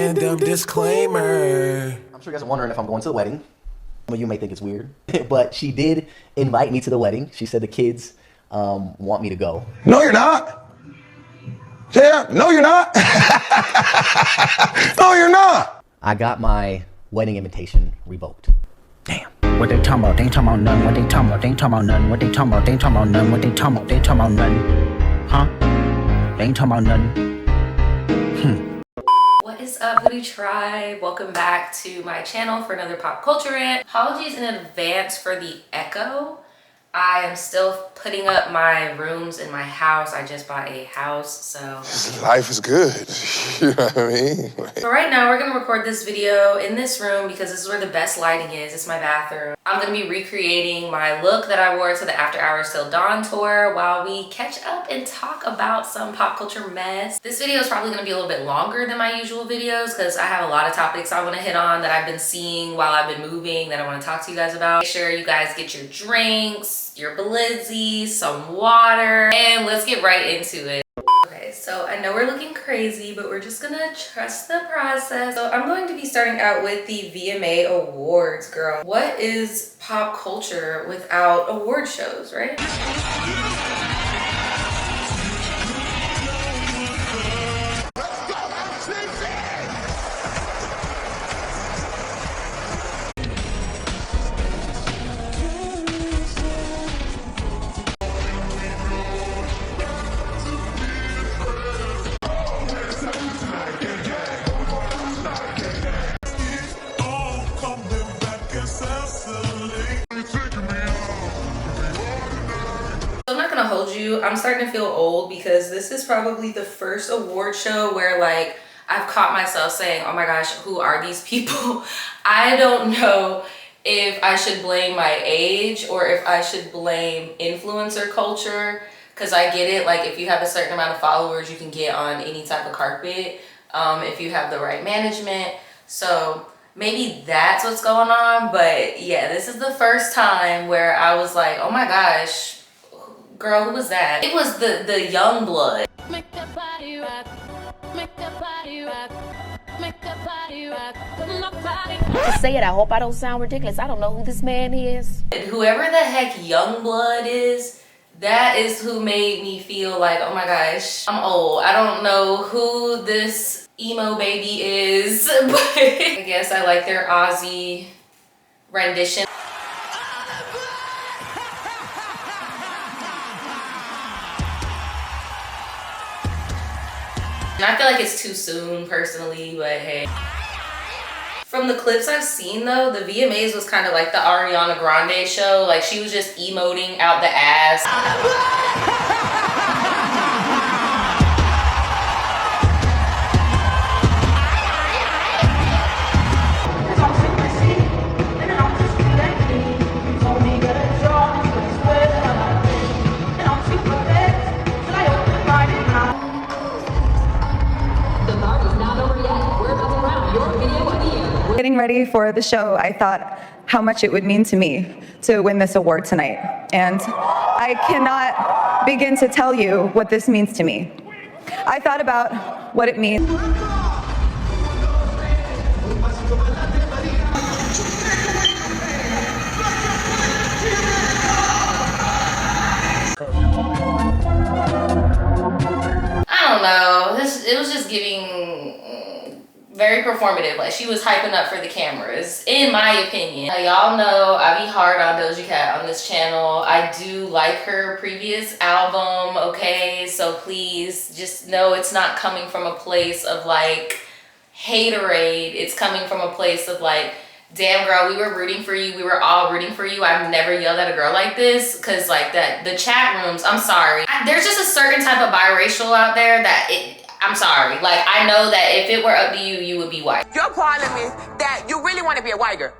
Random disclaimer. I'm sure you guys are wondering if I'm going to the wedding. Some of you may think it's weird, but she did invite me to the wedding. She said the kids want me to go. No, you're not. Yeah, no, you're not. No, you're not. I got my wedding invitation revoked. Damn. What they talking about? They ain't talking about none. What they talking about? They ain't talking about none. What they talking about? They ain't talking about none. What they talking about? They ain't talking about none. Huh? They ain't talking about none. What is up, Hoodie Tribe? Welcome back to my channel for another pop culture rant. Apologies in advance for the echo. I am still putting up my rooms in my house. I just bought a house, so Life is good. You know what I mean? So right now we're gonna record this video in this room because this is where the best lighting is. It's my bathroom. I'm gonna be recreating my look that I wore to the After Hours Till Dawn tour while we catch up and talk about some pop culture mess. This video is probably gonna be a little bit longer than my usual videos because I have a lot of topics I wanna hit on that I've been seeing while I've been moving that I wanna talk to you guys about. Make sure you guys get your drinks, your blizzy, some water, and let's get right into it. Okay, so I know we're looking crazy, but we're just gonna trust the process. So I'm going to be starting out with the VMA Awards, girl. What is pop culture without award shows, right? I'm not gonna hold you. I'm starting to feel old because this is probably the first award show where like I've caught myself saying, oh my gosh, who are these people? I don't know if I should blame my age or if I should blame influencer culture, because I get it, like if you have a certain amount of followers you can get on any type of carpet if you have the right management. So maybe that's what's going on. But yeah, this is the first time where I was like, oh my gosh, girl, who was that? It was the young blood. Make that body rock. Make that body rock. Make that body rock. Put my body. To say it, I hope I don't sound ridiculous. I don't know who this man is. Whoever the heck young blood is, that is who made me feel like, oh my gosh, I'm old. I don't know who this emo baby is, but I guess I like their Aussie rendition. And I feel like it's too soon personally, but hey. From the clips I've seen though, the VMAs was kind of like the Ariana Grande show. Like she was just emoting out the ass. Getting ready for the show, I thought how much it would mean to me to win this award tonight. And I cannot begin to tell you what this means to me. I thought about what it means. I don't know. It was just giving very performative. Like she was hyping up for the cameras, in my opinion. Y'all know I be hard on Doja Cat on this channel. I do like her previous album, okay? So please just know it's not coming from a place of like haterade. It's coming from a place of like, damn girl, we were rooting for you. We were all rooting for you. I've never yelled at a girl like this, because like the chat rooms, I'm sorry. There's just a certain type of biracial out there that I'm sorry. Like I know that if it were up to you, you would be white. Your problem is that you really want to be a white girl.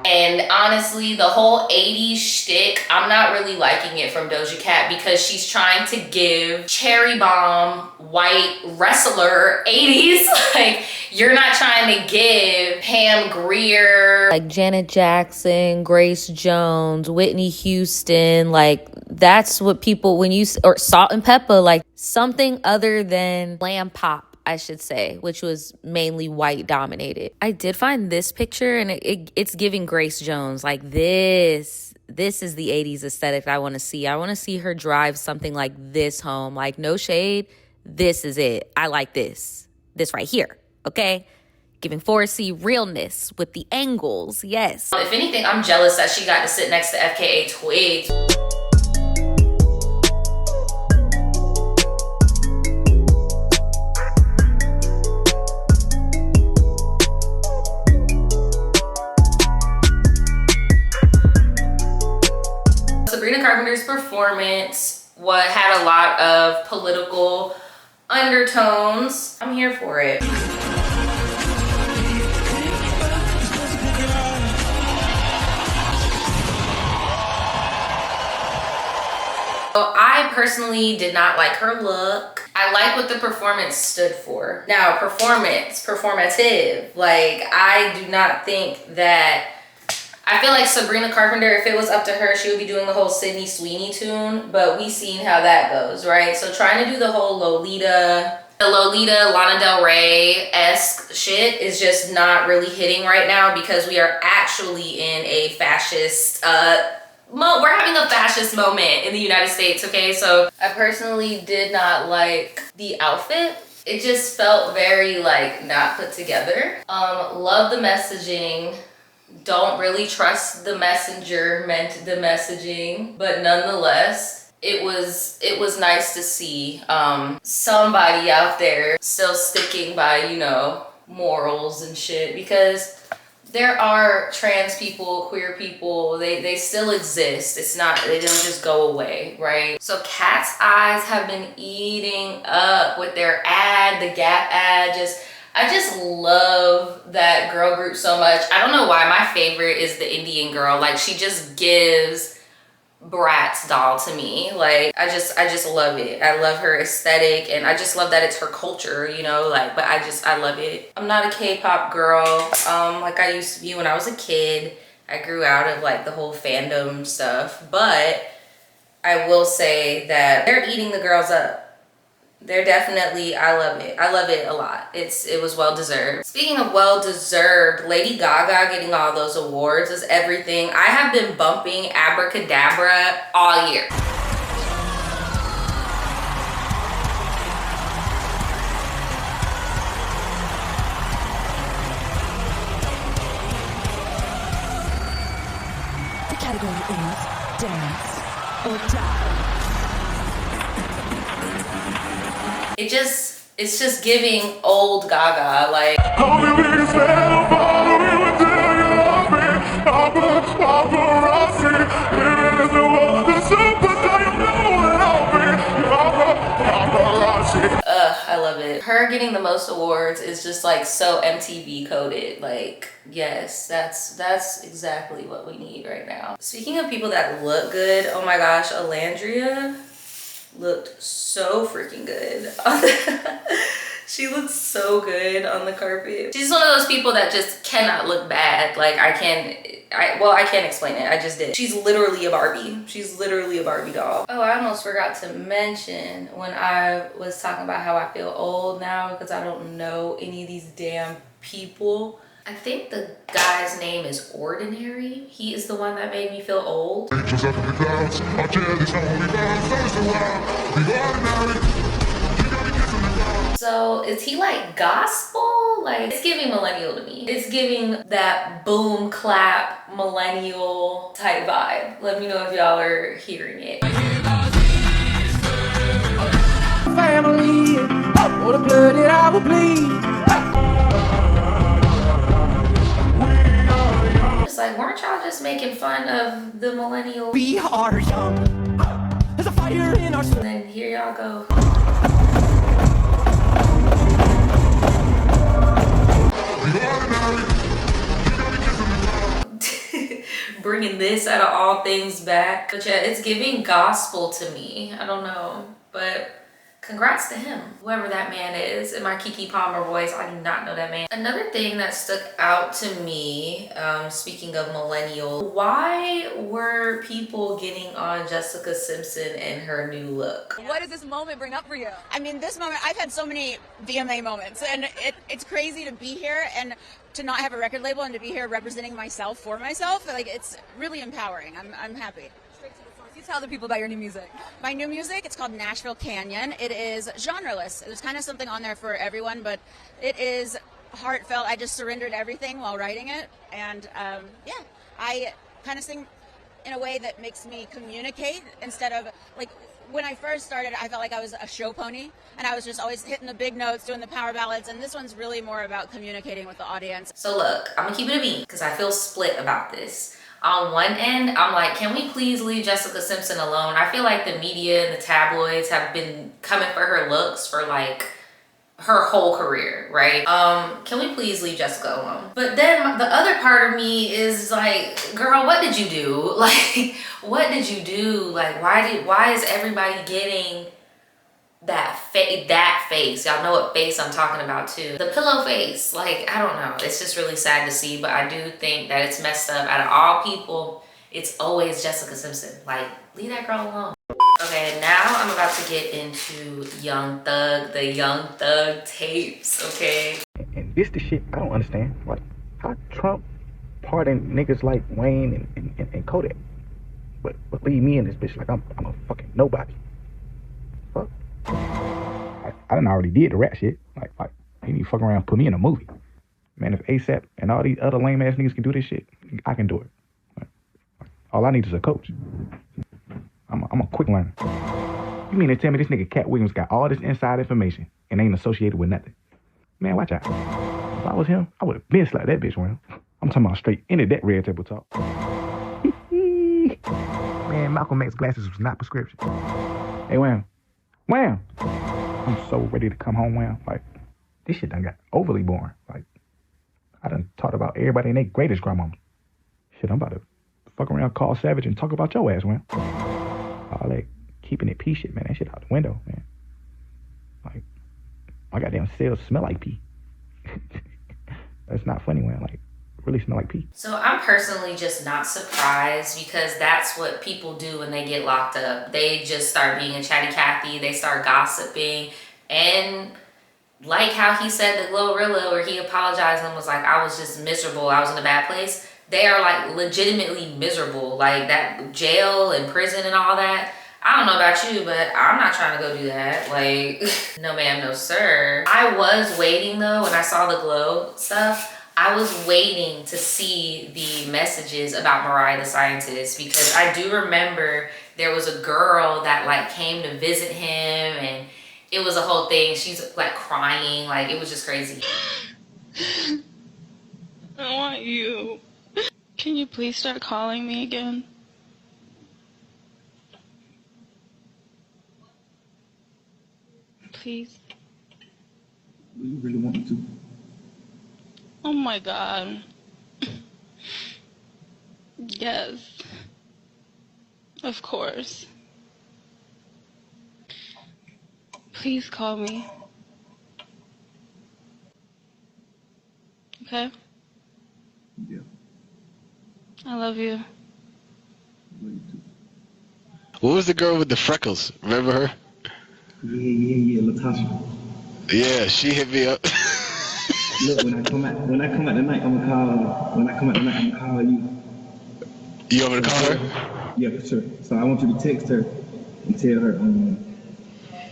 And honestly, the whole 80s shtick, I'm not really liking it from Doja Cat because she's trying to give cherry bomb white wrestler 80s. Like, you're not trying to give Pam Grier, Like Janet Jackson, Grace Jones, Whitney Houston. Like, that's what people, when you, or Salt and Pepper, like something other than glam pop I should say, which was mainly white dominated. I did find this picture, and it's giving Grace Jones. Like this is the 80s aesthetic I want to see. I want to see her drive something like this home. Like, no shade, this is it. I like this right here, okay? Giving 4C realness with the angles, yes. If anything, I'm jealous that she got to sit next to FKA Twigs. Sabrina Carpenter's performance had a lot of political undertones. I'm here for it. I personally did not like her look. I like what the performance stood for. Now, performative. Like, I do not think that, I feel like Sabrina Carpenter, if it was up to her, she would be doing the whole Sydney Sweeney tune, but we seen how that goes, right? So trying to do the whole Lolita Lana Del Rey-esque shit is just not really hitting right now, because we are actually in a fascist, we're having a fascist moment in the United States, okay? So I personally did not like the outfit. It just felt very, like, not put together. Love the messaging. Don't really trust the messenger meant the messaging, but nonetheless, it was nice to see somebody out there still sticking by, you know, morals and shit, because there are trans people, queer people, they still exist. It's not, they don't just go away, right? So Cat's Eyes have been eating up with their ad, the Gap ad. I just love that girl group so much. I don't know why my favorite is the Indian girl. Like, she just gives Bratz doll to me. Like, I just love it. I love her aesthetic, and I just love that it's her culture, you know, like, but I love it. I'm not a K-pop girl like I used to be when I was a kid. I grew out of, like, the whole fandom stuff, but I will say that they're eating the girls up. They're definitely, I love it. I love it a lot. It was well deserved. Speaking of well deserved, Lady Gaga getting all those awards is everything. I have been bumping Abracadabra all year. The category is dance or die. It's just giving old Gaga, like. I love it. Her getting the most awards is just, like, so MTV coded. Like, yes, that's exactly what we need right now. Speaking of people that look good, oh my gosh, Alandria looked so freaking good. She looked so good on the carpet. She's one of those people that just cannot look bad. Like, I can't explain it. I just did. She's literally a Barbie. She's literally a Barbie doll. Oh, I almost forgot to mention when I was talking about how I feel old now because I don't know any of these damn people. I think the guy's name is Ordinary. He is the one that made me feel old. So is he like gospel? Like, it's giving millennial to me. It's giving that boom clap millennial type vibe. Let me know if y'all are hearing it. Family, for the blood that I will bleed. It's like, weren't y'all just making fun of the millennial? We are young. There's a fire in our soul. And then here y'all go. Bringing this out of all things back. But yeah, it's giving gospel to me. I don't know, but Congrats to him, whoever that man is. In my Keke Palmer voice, I do not know that man. Another thing that stuck out to me, speaking of millennial, why were people getting on Jessica Simpson and her new look? What does this moment bring up for you? I mean, this moment, I've had so many VMA moments, and it's crazy to be here and to not have a record label and to be here representing myself for myself. Like, it's really empowering. I'm happy. You tell the people about your new music. My new music, it's called Nashville Canyon. It is genreless. There's kind of something on there for everyone, but it is heartfelt. I just surrendered everything while writing it. And yeah, I kind of sing in a way that makes me communicate instead of, like, when I first started, I felt like I was a show pony, and I was just always hitting the big notes, doing the power ballads, and this one's really more about communicating with the audience. So look, I'm gonna keep it a beat because I feel split about this. On one end, I'm like, can we please leave Jessica Simpson alone? I feel like the media and the tabloids have been coming for her looks for like her whole career, right? Can we please leave Jessica alone? But then the other part of me is like, girl, what did you do? Like, what did you do? Like, why is everybody getting that face? Y'all know what face I'm talking about too. The pillow face. Like, I don't know. It's just really sad to see, but I do think that it's messed up. Out of all people, it's always Jessica Simpson. Like, leave that girl alone. Okay, now I'm about to get into Young Thug, the Young Thug tapes, okay? And this the shit I don't understand. Like, how Trump pardoned niggas like Wayne and Kodak, but leave me in this bitch like I'm a fucking nobody. Fuck. I done already did the rap shit. Like he need to fuck around and put me in a movie. Man, if ASAP and all these other lame ass niggas can do this shit, I can do it. Like, all I need is a coach. I'm a quick learner. You mean to tell me this nigga Cat Williams got all this inside information and ain't associated with nothing? Man, watch out. If I was him, I would have been slapped that bitch around. I'm talking about straight into that red table talk. Man, Malcolm X glasses was not prescription. Hey, Wham. I'm so ready to come home, Wham. Like, this shit done got overly boring. Like, I done talked about everybody and their greatest grandmama. Shit, I'm about to fuck around, call Savage, and talk about your ass, Wham. All that keeping it pee shit, man, that shit out the window, man. Like, my goddamn cells smell like pee. That's not funny, man. Like, really smell like pee. So I'm personally just not surprised because that's what people do when they get locked up. They just start being a chatty Cathy, they start gossiping, and like how he said the Glorilla where he apologized and was like, I was just miserable, I was in a bad place. They are like legitimately miserable, like that jail and prison and all that. I don't know about you, but I'm not trying to go do that. Like, no ma'am, no sir. I was waiting though, when I saw the glow stuff, I was waiting to see the messages about Mariah the Scientist because I do remember there was a girl that like came to visit him and it was a whole thing. She's like crying, like it was just crazy. I want you. Can you please start calling me again? Please. You really want me to? Oh my God. Yes. Of course. Please call me. Okay? Yeah. I love you. What was the girl with the freckles? Remember her? Yeah, Latasha. Yeah, she hit me up. Look, when I come out tonight, I'm gonna call. When I come out tonight, I'm gonna call you. You want me to call her? Yeah, for sure. So I want you to text her and tell her,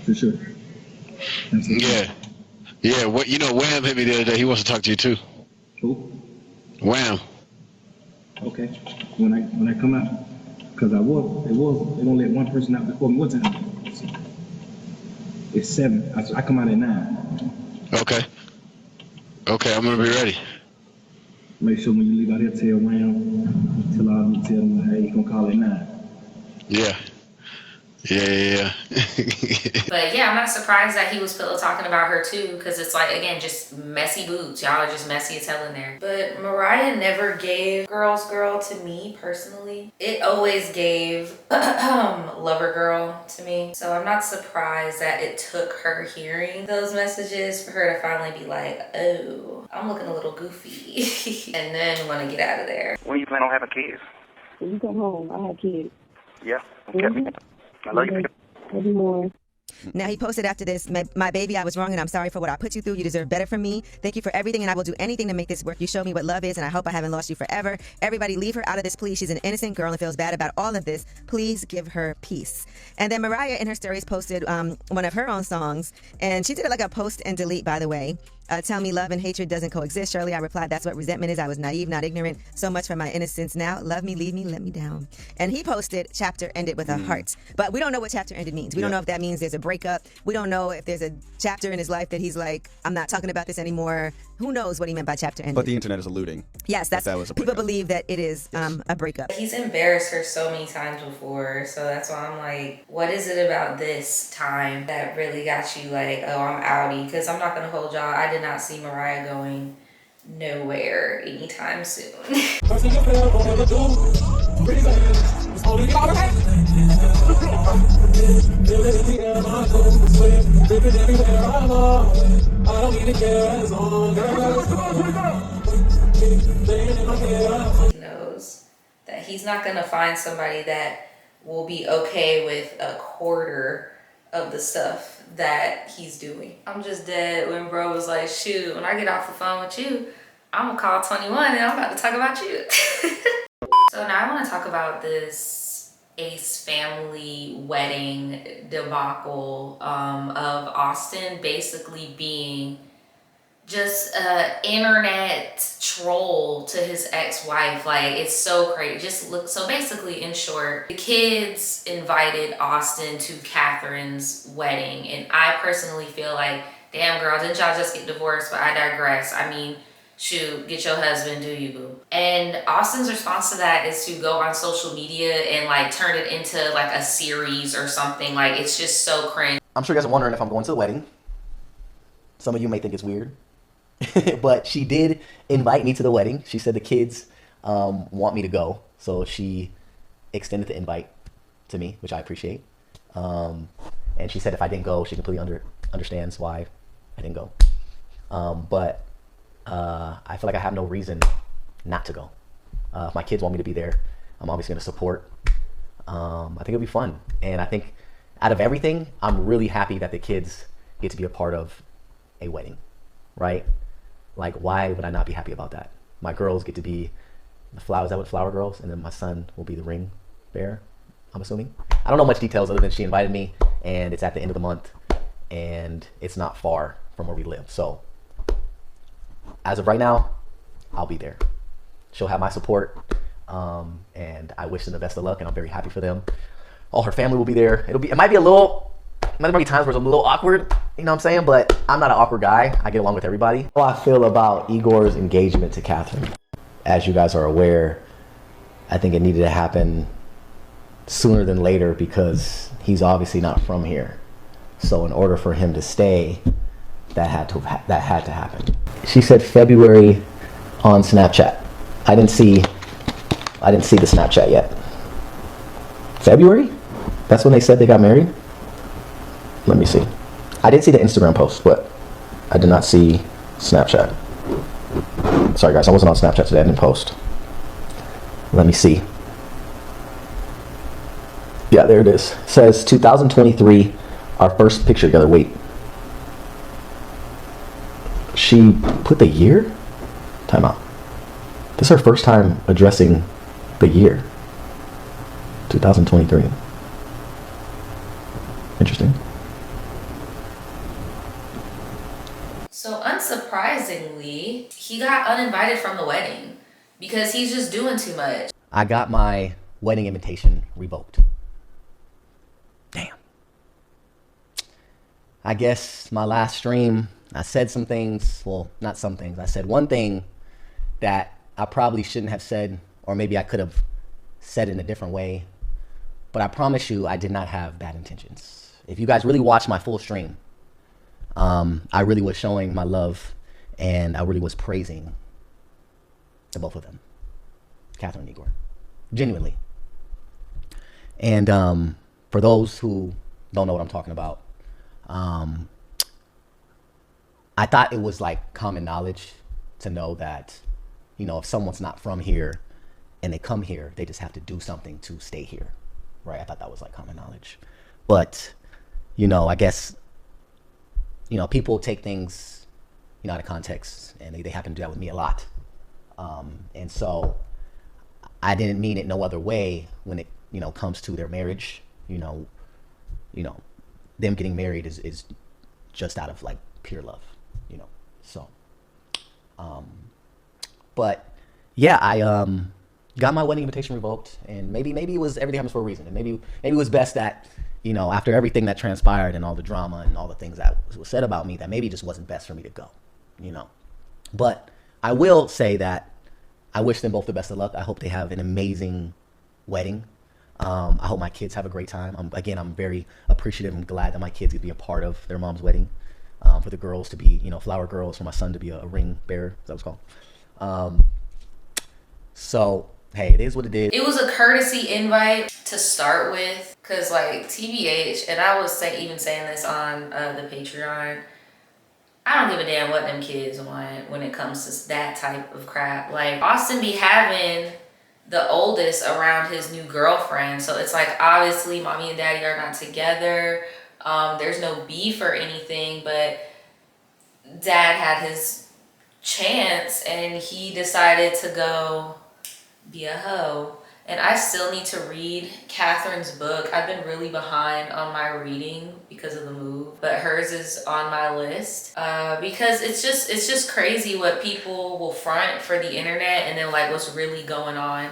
for sure. Yeah. Yeah. What Wham hit me the other day. He wants to talk to you too. Who? Wham. Okay. When I come out, because they gonna let one person out before me. What time? It's 7. I come out at 9. Okay. Okay, I'm gonna be ready. Make sure when you leave out here, tell Wham, tell them, hey, you gonna call at 9. Yeah. Yeah. But yeah, I'm not surprised that he was pillow talking about her too, because it's like, again, just messy boots. Y'all are just messy as hell in there. But Mariah never gave girl's girl to me personally. It always gave lover girl to me. So I'm not surprised that it took her hearing those messages for her to finally be like, oh, I'm looking a little goofy. And then want to get out of there. When you plan on having kids? When you come home, I have kids. Yeah. Okay. I love you. Love you more. Now he posted after this, my baby, I was wrong and I'm sorry for what I put you through. You deserve better from me. Thank you for everything and I will do anything to make this work. You showed me what love is and I hope I haven't lost you forever. Everybody leave her out of this, please. She's an innocent girl and feels bad about all of this. Please give her peace. And then Mariah in her stories posted one of her own songs and she did it like a post and delete, by the way. Tell me love and hatred doesn't coexist. Shirley, I replied, that's what resentment is. I was naive, not ignorant. So much for my innocence now. Love me, leave me, let me down. And he posted, chapter ended with a heart. But we don't know what chapter ended means. We don't know if that means there's a breakup. We don't know if there's a chapter in his life that he's like, I'm not talking about this anymore. Who knows what he meant by chapter ended. But the internet is alluding. Yes, that's people believe that it is a breakup. He's embarrassed her so many times before, so that's why I'm like, what is it about this time that really got you like, oh, I'm outie? Because I'm not gonna hold y'all, I did not see Mariah going nowhere anytime soon. He knows that he's not gonna find somebody that will be okay with a quarter of the stuff that he's doing. I'm just dead when bro was like, shoot, when I get off the phone with you, I'm gonna call 21 and I'm about to talk about you. So now I want to talk about this Ace family wedding debacle of Austin basically being just an internet troll to his ex-wife. Like, it's so crazy. Just look. So basically, in short, the kids invited Austin to Catherine's wedding, and I personally feel like, damn girl, didn't y'all just get divorced? But I digress. I mean, shoot, get your husband, do you, boo? And Austin's response to that is to go on social media and like turn it into like a series or something. Like, it's just so cringe. I'm sure you guys are wondering if I'm going to the wedding. Some of you may think it's weird. But she did invite me to the wedding. She said the kids want me to go. So she extended the invite to me, which I appreciate. And she said if I didn't go, she completely understands why I didn't go. But I feel like I have no reason not to go. If my kids want me to be there, I'm obviously going to support. I think it'll be fun. And I think out of everything, I'm really happy that the kids get to be a part of a wedding, right? Like, why would I not be happy about that? My girls get to be the flowers, that with flower girls, and then my son will be the ring bearer, I'm assuming. I don't know much details other than she invited me, and it's at the end of the month, and it's not far from where we live. So, as of right now, I'll be there. She'll have my support, and I wish them the best of luck, and I'm very happy for them. All her family will be there. It might be a little, there might be times where it's a little awkward, you know what I'm saying? But I'm not an awkward guy. I get along with everybody. How I feel about Igor's engagement to Catherine. As you guys are aware, I think it needed to happen sooner than later because he's obviously not from here. So in order for him to stay, that had to happen. She said February on Snapchat. I didn't see the Snapchat yet. February? That's when they said they got married? Let me see. I did see the Instagram post, but I did not see Snapchat. Sorry guys, I wasn't on Snapchat today. I didn't post. Let me see. Yeah, there it is. It says 2023, our first picture together. Wait. She put the year? Time out. This is her first time addressing the year. 2023. Interesting. So unsurprisingly, he got uninvited from the wedding because he's just doing too much. I got my wedding invitation revoked. Damn. I guess my last stream, I said some things, well, not some things. I said one thing that I probably shouldn't have said, or maybe I could have said it in a different way. But I promise you, I did not have bad intentions. If you guys really watched my full stream, I really was showing my love, and I really was praising the both of them, Catherine and Igor, genuinely. And for those who don't know what I'm talking about, I thought it was like common knowledge to know that, you know, if someone's not from here and they come here, they just have to do something to stay here, right? I thought that was like common knowledge. But, you know, I guess, you know, people take things, you know, out of context, and they happen to do that with me a lot. And so I didn't mean it no other way when it, you know, comes to their marriage. You know, them getting married is just out of like pure love, you know. So, but yeah, I got my wedding invitation revoked, and maybe it was everything happens for a reason, and maybe it was best that, you know, after everything that transpired and all the drama and all the things that was said about me, that maybe it just wasn't best for me to go, you know. But I will say that I wish them both the best of luck. I hope they have an amazing wedding. I hope my kids have a great time. I'm very appreciative and glad that my kids get to be a part of their mom's wedding. For the girls to be, you know, flower girls, for my son to be a ring bearer, is that what it's called? So, hey, it is what it is. It was a courtesy invite to start with, because like TBH, and I was even saying this on the Patreon, I don't give a damn what them kids want when it comes to that type of crap. Like, Austin be having the oldest around his new girlfriend, so it's like, obviously mommy and daddy are not together. There's no beef or anything, but dad had his chance and he decided to go be a hoe. And I still need to read Catherine's book. I've been really behind on my reading because of the move, but hers is on my list because it's just crazy what people will front for the internet, and then like what's really going on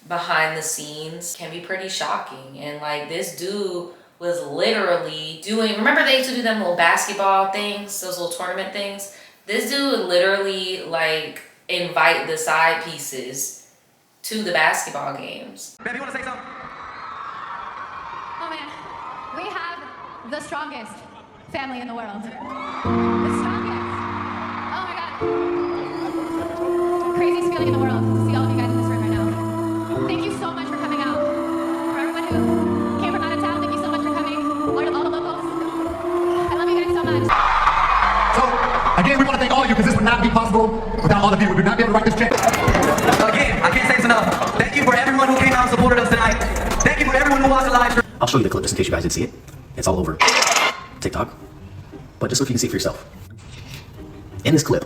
behind the scenes can be pretty shocking. And like, this dude was literally doing, remember they used to do them little basketball things, those little tournament things? This dude would literally like invite the side pieces to the basketball games. Baby, you wanna say something? Oh man, we have the strongest family in the world. The strongest. Oh my God. Craziest feeling in the world to see all of you guys in this room right now. Thank you so much for coming out. For everyone who came from out of town, thank you so much for coming. All the locals. I love you guys so much. So, again, we want to thank all of you, because this would not be possible without all of you. We would not be able to write this check. Again, I can't say this enough. Thank you for everyone who came out and supported us tonight. Thank you for everyone who watched the live stream. I'll show you the clip just in case you guys didn't see it. It's all over TikTok, but just so you can see for yourself. In this clip,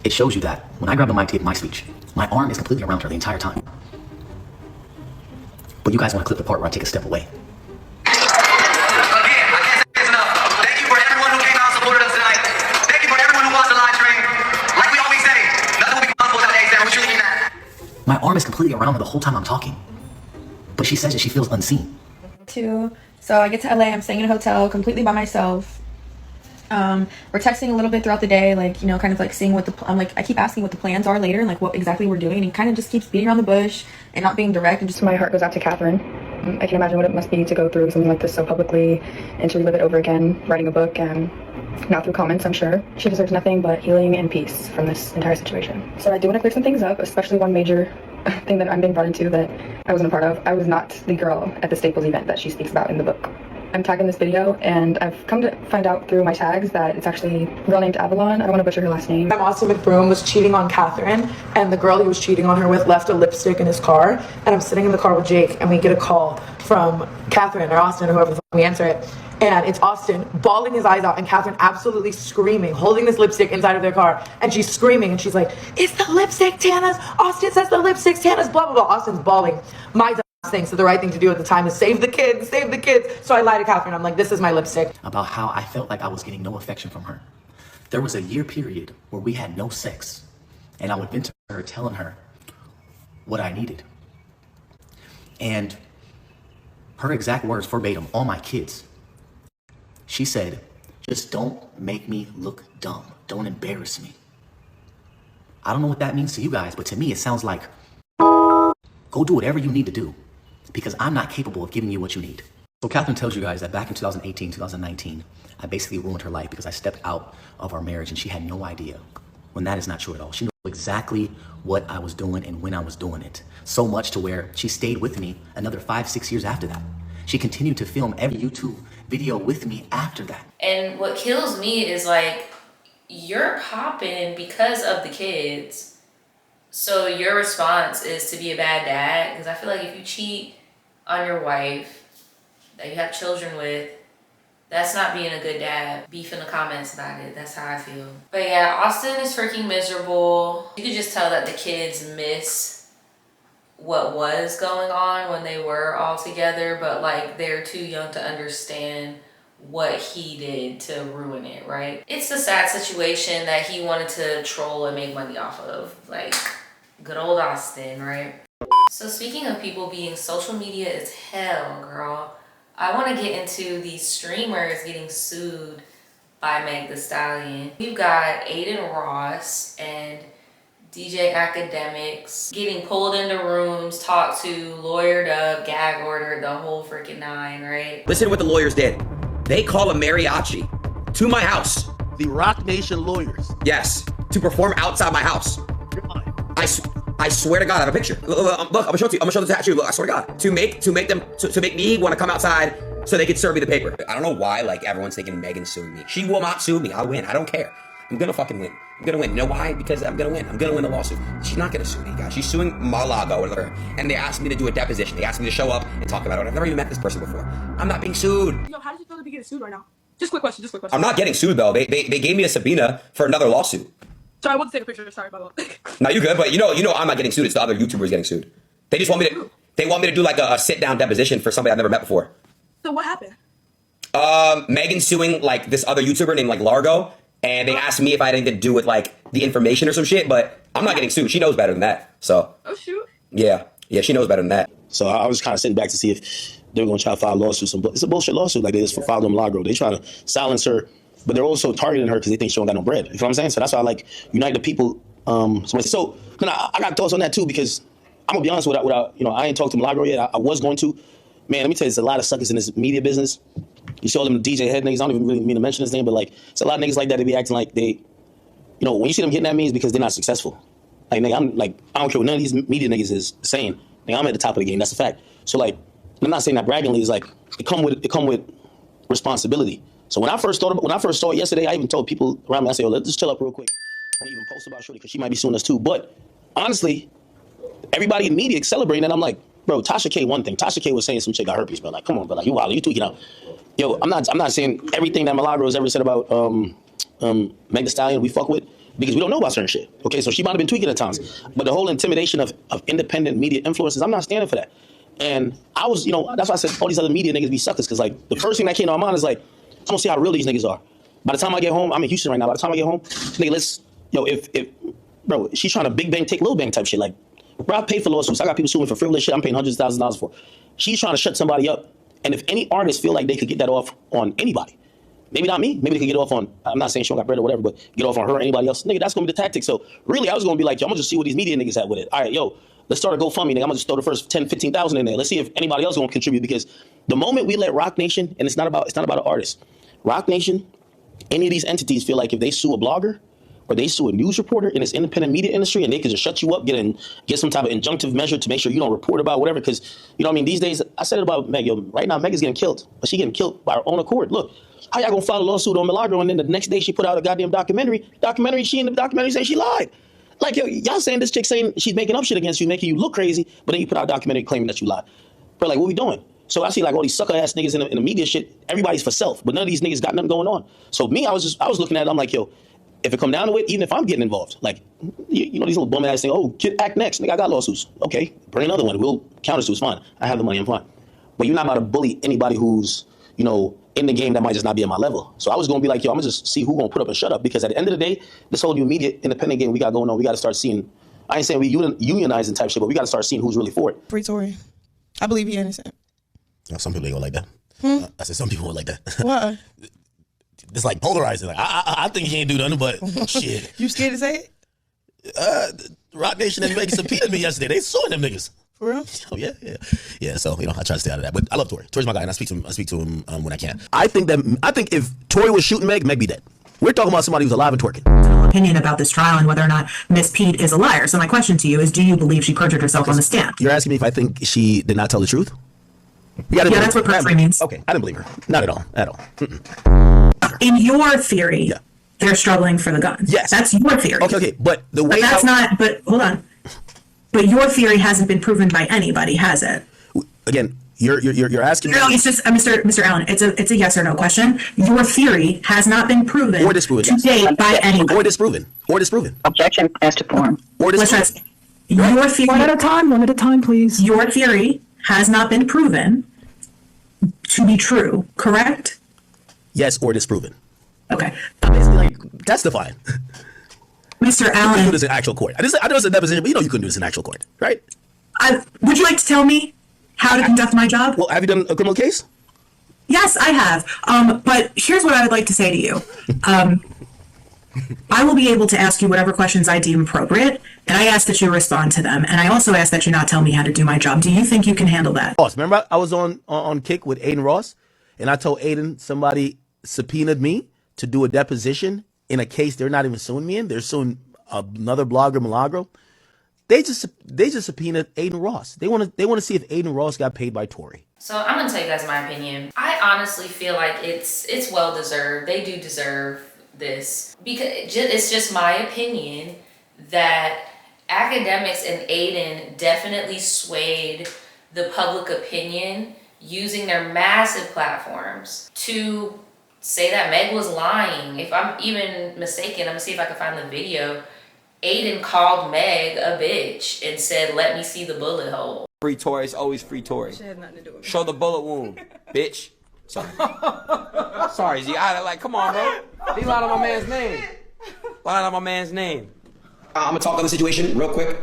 it shows you that when I grab the mic to give my speech, my arm is completely around her the entire time. But you guys want to clip the part where I take a step away. My arm is completely around her the whole time I'm talking. But she says that she feels unseen. So I get to LA, I'm staying in a hotel completely by myself. We're texting a little bit throughout the day, like, you know, kind of like seeing what I'm like, I keep asking what the plans are later and like what exactly we're doing, and he kind of just keeps beating around the bush and not being direct. And just My heart goes out to Catherine. I can imagine what it must be to go through something like this so publicly and to relive it over again, writing a book, and not through comments, I'm sure. She deserves nothing but healing and peace from this entire situation. So I do want to clear some things up, especially one major thing that I'm being brought into that I wasn't a part of. I was not the girl at the Staples event that she speaks about in the book. I'm tagging this video, and I've come to find out through my tags that it's actually a girl named Avalon. I don't want to butcher her last name. Austin McBroom was cheating on Catherine, and the girl he was cheating on her with left a lipstick in his car, and I'm sitting in the car with Jake, and we get a call from Catherine or Austin or whoever the fuck we answer it, and it's Austin bawling his eyes out and Catherine absolutely screaming, holding this lipstick inside of their car, and she's screaming and she's like, "It's the lipstick, Tana's! Austin says the lipstick's Tana's!" Blah blah blah. Austin's bawling. My thing, so the right thing to do at the time is save the kids, save the kids. So I lie to Catherine, I'm like, "This is my lipstick." About how I felt like I was getting no affection from her. There was a year period where we had no sex, and I would vent to her telling her what I needed. And her exact words verbatim, all my kids, she said, "Just don't make me look dumb. Don't embarrass me." I don't know what that means to you guys, but to me it sounds like, go do whatever you need to do because I'm not capable of giving you what you need. So Catherine tells you guys that back in 2018, 2019, I basically ruined her life because I stepped out of our marriage and she had no idea. When that is not true at all. She knew exactly what I was doing and when I was doing it. So much to where she stayed with me another 5-6 years after that. She continued to film every YouTube video with me after that. And what kills me is like, you're popping because of the kids. So your response is to be a bad dad? Because I feel like if you cheat on your wife that you have children with, that's not being a good dad. Beef in the comments about it. That's how I feel. But yeah, Austin is freaking miserable. You could just tell that the kids miss what was going on when they were all together, but like they're too young to understand what he did to ruin it, right? It's a sad situation that he wanted to troll and make money off of. Like, good old Austin, right? So speaking of people being social media is hell, girl. I want to get into these streamers getting sued by Meg Thee Stallion. We've got Aiden Ross and DJ Academics getting pulled into rooms, talked to, lawyered up, gag ordered, the whole freaking nine, right? Listen to what the lawyers did. They call a mariachi to my house. The Rock Nation lawyers. Yes, to perform outside my house. I swear to God, I have a picture. Look, I'm gonna show it to you. I'm gonna show the tattoo. Look, I swear to God. To make me want to come outside so they could serve me the paper. I don't know why, like, everyone's thinking Megan's suing me. She will not sue me. I'll win. I don't care. I'm gonna fucking win. I'm gonna win. You know why? Because I'm gonna win. I'm gonna win the lawsuit. She's not gonna sue me, guys. She's suing Mar-a-Lago or whatever. And they asked me to do a deposition. They asked me to show up and talk about it. I've never even met this person before. I'm not being sued. Yo, how does it feel to be getting sued right now? Just quick question. I'm not getting sued, though. They gave me a subpoena for another lawsuit. Sorry, I want to take a picture. Sorry about that. No, you good, but you know I'm not getting sued. It's the other YouTubers getting sued. They just want me to do like a sit-down deposition for somebody I've never met before. So what happened? Megan's suing like this other YouTuber named like Largo, and they asked me if I had anything to do with like the information or some shit, but I'm not getting sued. She knows better than that. So. Oh shoot. Yeah, she knows better than that. So I was kind of sitting back to see if they were going to try to file a lawsuit. It's a bullshit lawsuit like they just filed on Milagro. They try to silence her, but they're also targeting her because they think she don't got no bread. You know what I'm saying? So that's why I like unite the people. So I got thoughts on that too, because I'm gonna be honest without I ain't talked to Milagro yet. I was going to. Man, let me tell you, there's a lot of suckers in this media business. You saw them DJ head niggas. I don't even really mean to mention his name, but like it's a lot of niggas like that. They be acting like they, when you see them getting at me, it's because they're not successful. Like nigga, I'm like, I don't care what none of these media niggas is saying. Nigga, I'm at the top of the game. That's a fact. So like, I'm not saying that braggingly. It's like it come with responsibility. So when I first saw it yesterday, I even told people around me, I said, let's just chill up real quick. I don't even post about Shorty because she might be suing us too. But honestly, everybody in media celebrating that. I'm like, bro, Tasha K, one thing. Tasha K was saying some shit got herpes, bro. Like, come on, bro. Like, you wild, you tweaking out. Yo, I'm not saying everything that Milagro has ever said about Meg Thee Stallion we fuck with, because we don't know about certain shit. Okay, so she might have been tweaking at times. But the whole intimidation of independent media influencers, I'm not standing for that. And I was, that's why I said all these other media niggas be suckers, because like the first thing that came to my mind is like, I'm gonna see how real these niggas are. By the time I get home, I'm in Houston right now. By the time I get home, nigga, bro, she's trying to big bang, take little bang type shit. Like, bro, I pay for lawsuits. I got people suing for frivolous shit I'm paying hundreds of thousands of dollars for. She's trying to shut somebody up. And if any artists feel like they could get that off on anybody, maybe not me, maybe they could get off on, I'm not saying she don't got bread or whatever, but get off on her or anybody else. Nigga, that's gonna be the tactic. So really, I was gonna be like, yo, I'm gonna just see what these media niggas have with it. All right, yo, let's start a GoFundMe, nigga. I'm gonna just throw the first 10, 15,000 in there. Let's see if anybody else gonna contribute, because the moment we let Rock Nation, and it's not about an artist, Rock Nation, any of these entities feel like if they sue a blogger or they sue a news reporter in this independent media industry and they can just shut you up, get some type of injunctive measure to make sure you don't report about whatever, because, these days, I said it about Meg, right now Meg is getting killed, but she getting killed by her own accord. Look, how y'all gonna file a lawsuit on Milagro and then the next day she put out a goddamn documentary, she in the documentary saying she lied. Like, yo, y'all saying this chick saying she's making up shit against you, making you look crazy, but then you put out a documentary claiming that you lied. But like, what we doing? So I see like all these sucker ass niggas in the media shit. Everybody's for self, but none of these niggas got nothing going on. So me, I was looking at it. I'm like, yo, if it come down to it, even if I'm getting involved, like, these little bum ass thing. Oh, kid, act next. Nigga, I got lawsuits. Okay, bring another one. We'll counter sue. It's fine. I have the money. I'm fine. But you're not about to bully anybody who's in the game that might just not be at my level. So I was gonna be like, yo, I'm gonna just see who gonna put up and shut up, because at the end of the day, this whole new media independent game we got going on, we got to start seeing. I ain't saying we unionizing type shit, but we got to start seeing who's really for it. Free Tory. I believe he innocent. Some people ain't gonna like that. I said some people won't like that. Why? It's like polarizing. Like I think he ain't do nothing, but shit. You scared to say it? Rock Nation and Vegas subpoenaed me yesterday. They suing them niggas. For real? Oh yeah. So I try to stay out of that, but I love Tory. Tory's my guy, and I speak to him when I can. I think if Tory was shooting Meg be dead. We're talking about somebody who's alive and twerking. Opinion about this trial and whether or not Miss Pete is a liar. So my question to you is, do you believe she perjured herself on the stand? You're asking me if I think she did not tell the truth? Yeah, that's what perjury means. Okay, I didn't believe her. Not at all. In your theory, they're struggling for the gun. Yes. That's your theory. Okay, but the way but hold on. But your theory hasn't been proven by anybody, has it? Again, you're asking. No, it's just Mr. Allen. It's a yes or no question. Your theory has not been proven or disproven to date by anybody. Or disproven. Objection as to form. Or disproven. Your theory. One at a time, please. Your theory has not been proven to be true, correct? Yes, or disproven. Okay. Basically, like testifying. Mr. Allen. You can do this in actual court. I know it's a deposition, but you couldn't do this in actual court, right? Would you like to tell me how to conduct my job? Well, have you done a criminal case? Yes, I have. But here's what I would like to say to you. I will be able to ask you whatever questions I deem appropriate, and I ask that you respond to them. And I also ask that you not tell me how to do my job. Do you think you can handle that? Boss, remember I was on Kick with Aiden Ross, and I told Aiden somebody subpoenaed me to do a deposition in a case they're not even suing me in. They're suing another blogger, Milagro. They just subpoenaed Aiden Ross. They want to see if Aiden Ross got paid by Tory. So I'm gonna tell you guys my opinion. I honestly feel like it's well deserved. They do deserve this because it's just my opinion that academics and Aiden definitely swayed the public opinion using their massive platforms to say that Meg was lying. If I'm even mistaken, I'm gonna see if I can find the video. Aiden called Meg a bitch and said, "Let me see the bullet hole." Free Tory, it's always free Tory. Show the bullet wound, bitch. Sorry. Sorry, Z. Come on, bro. He lied on my man's name. Lied on my man's name. I'm gonna talk on the situation real quick.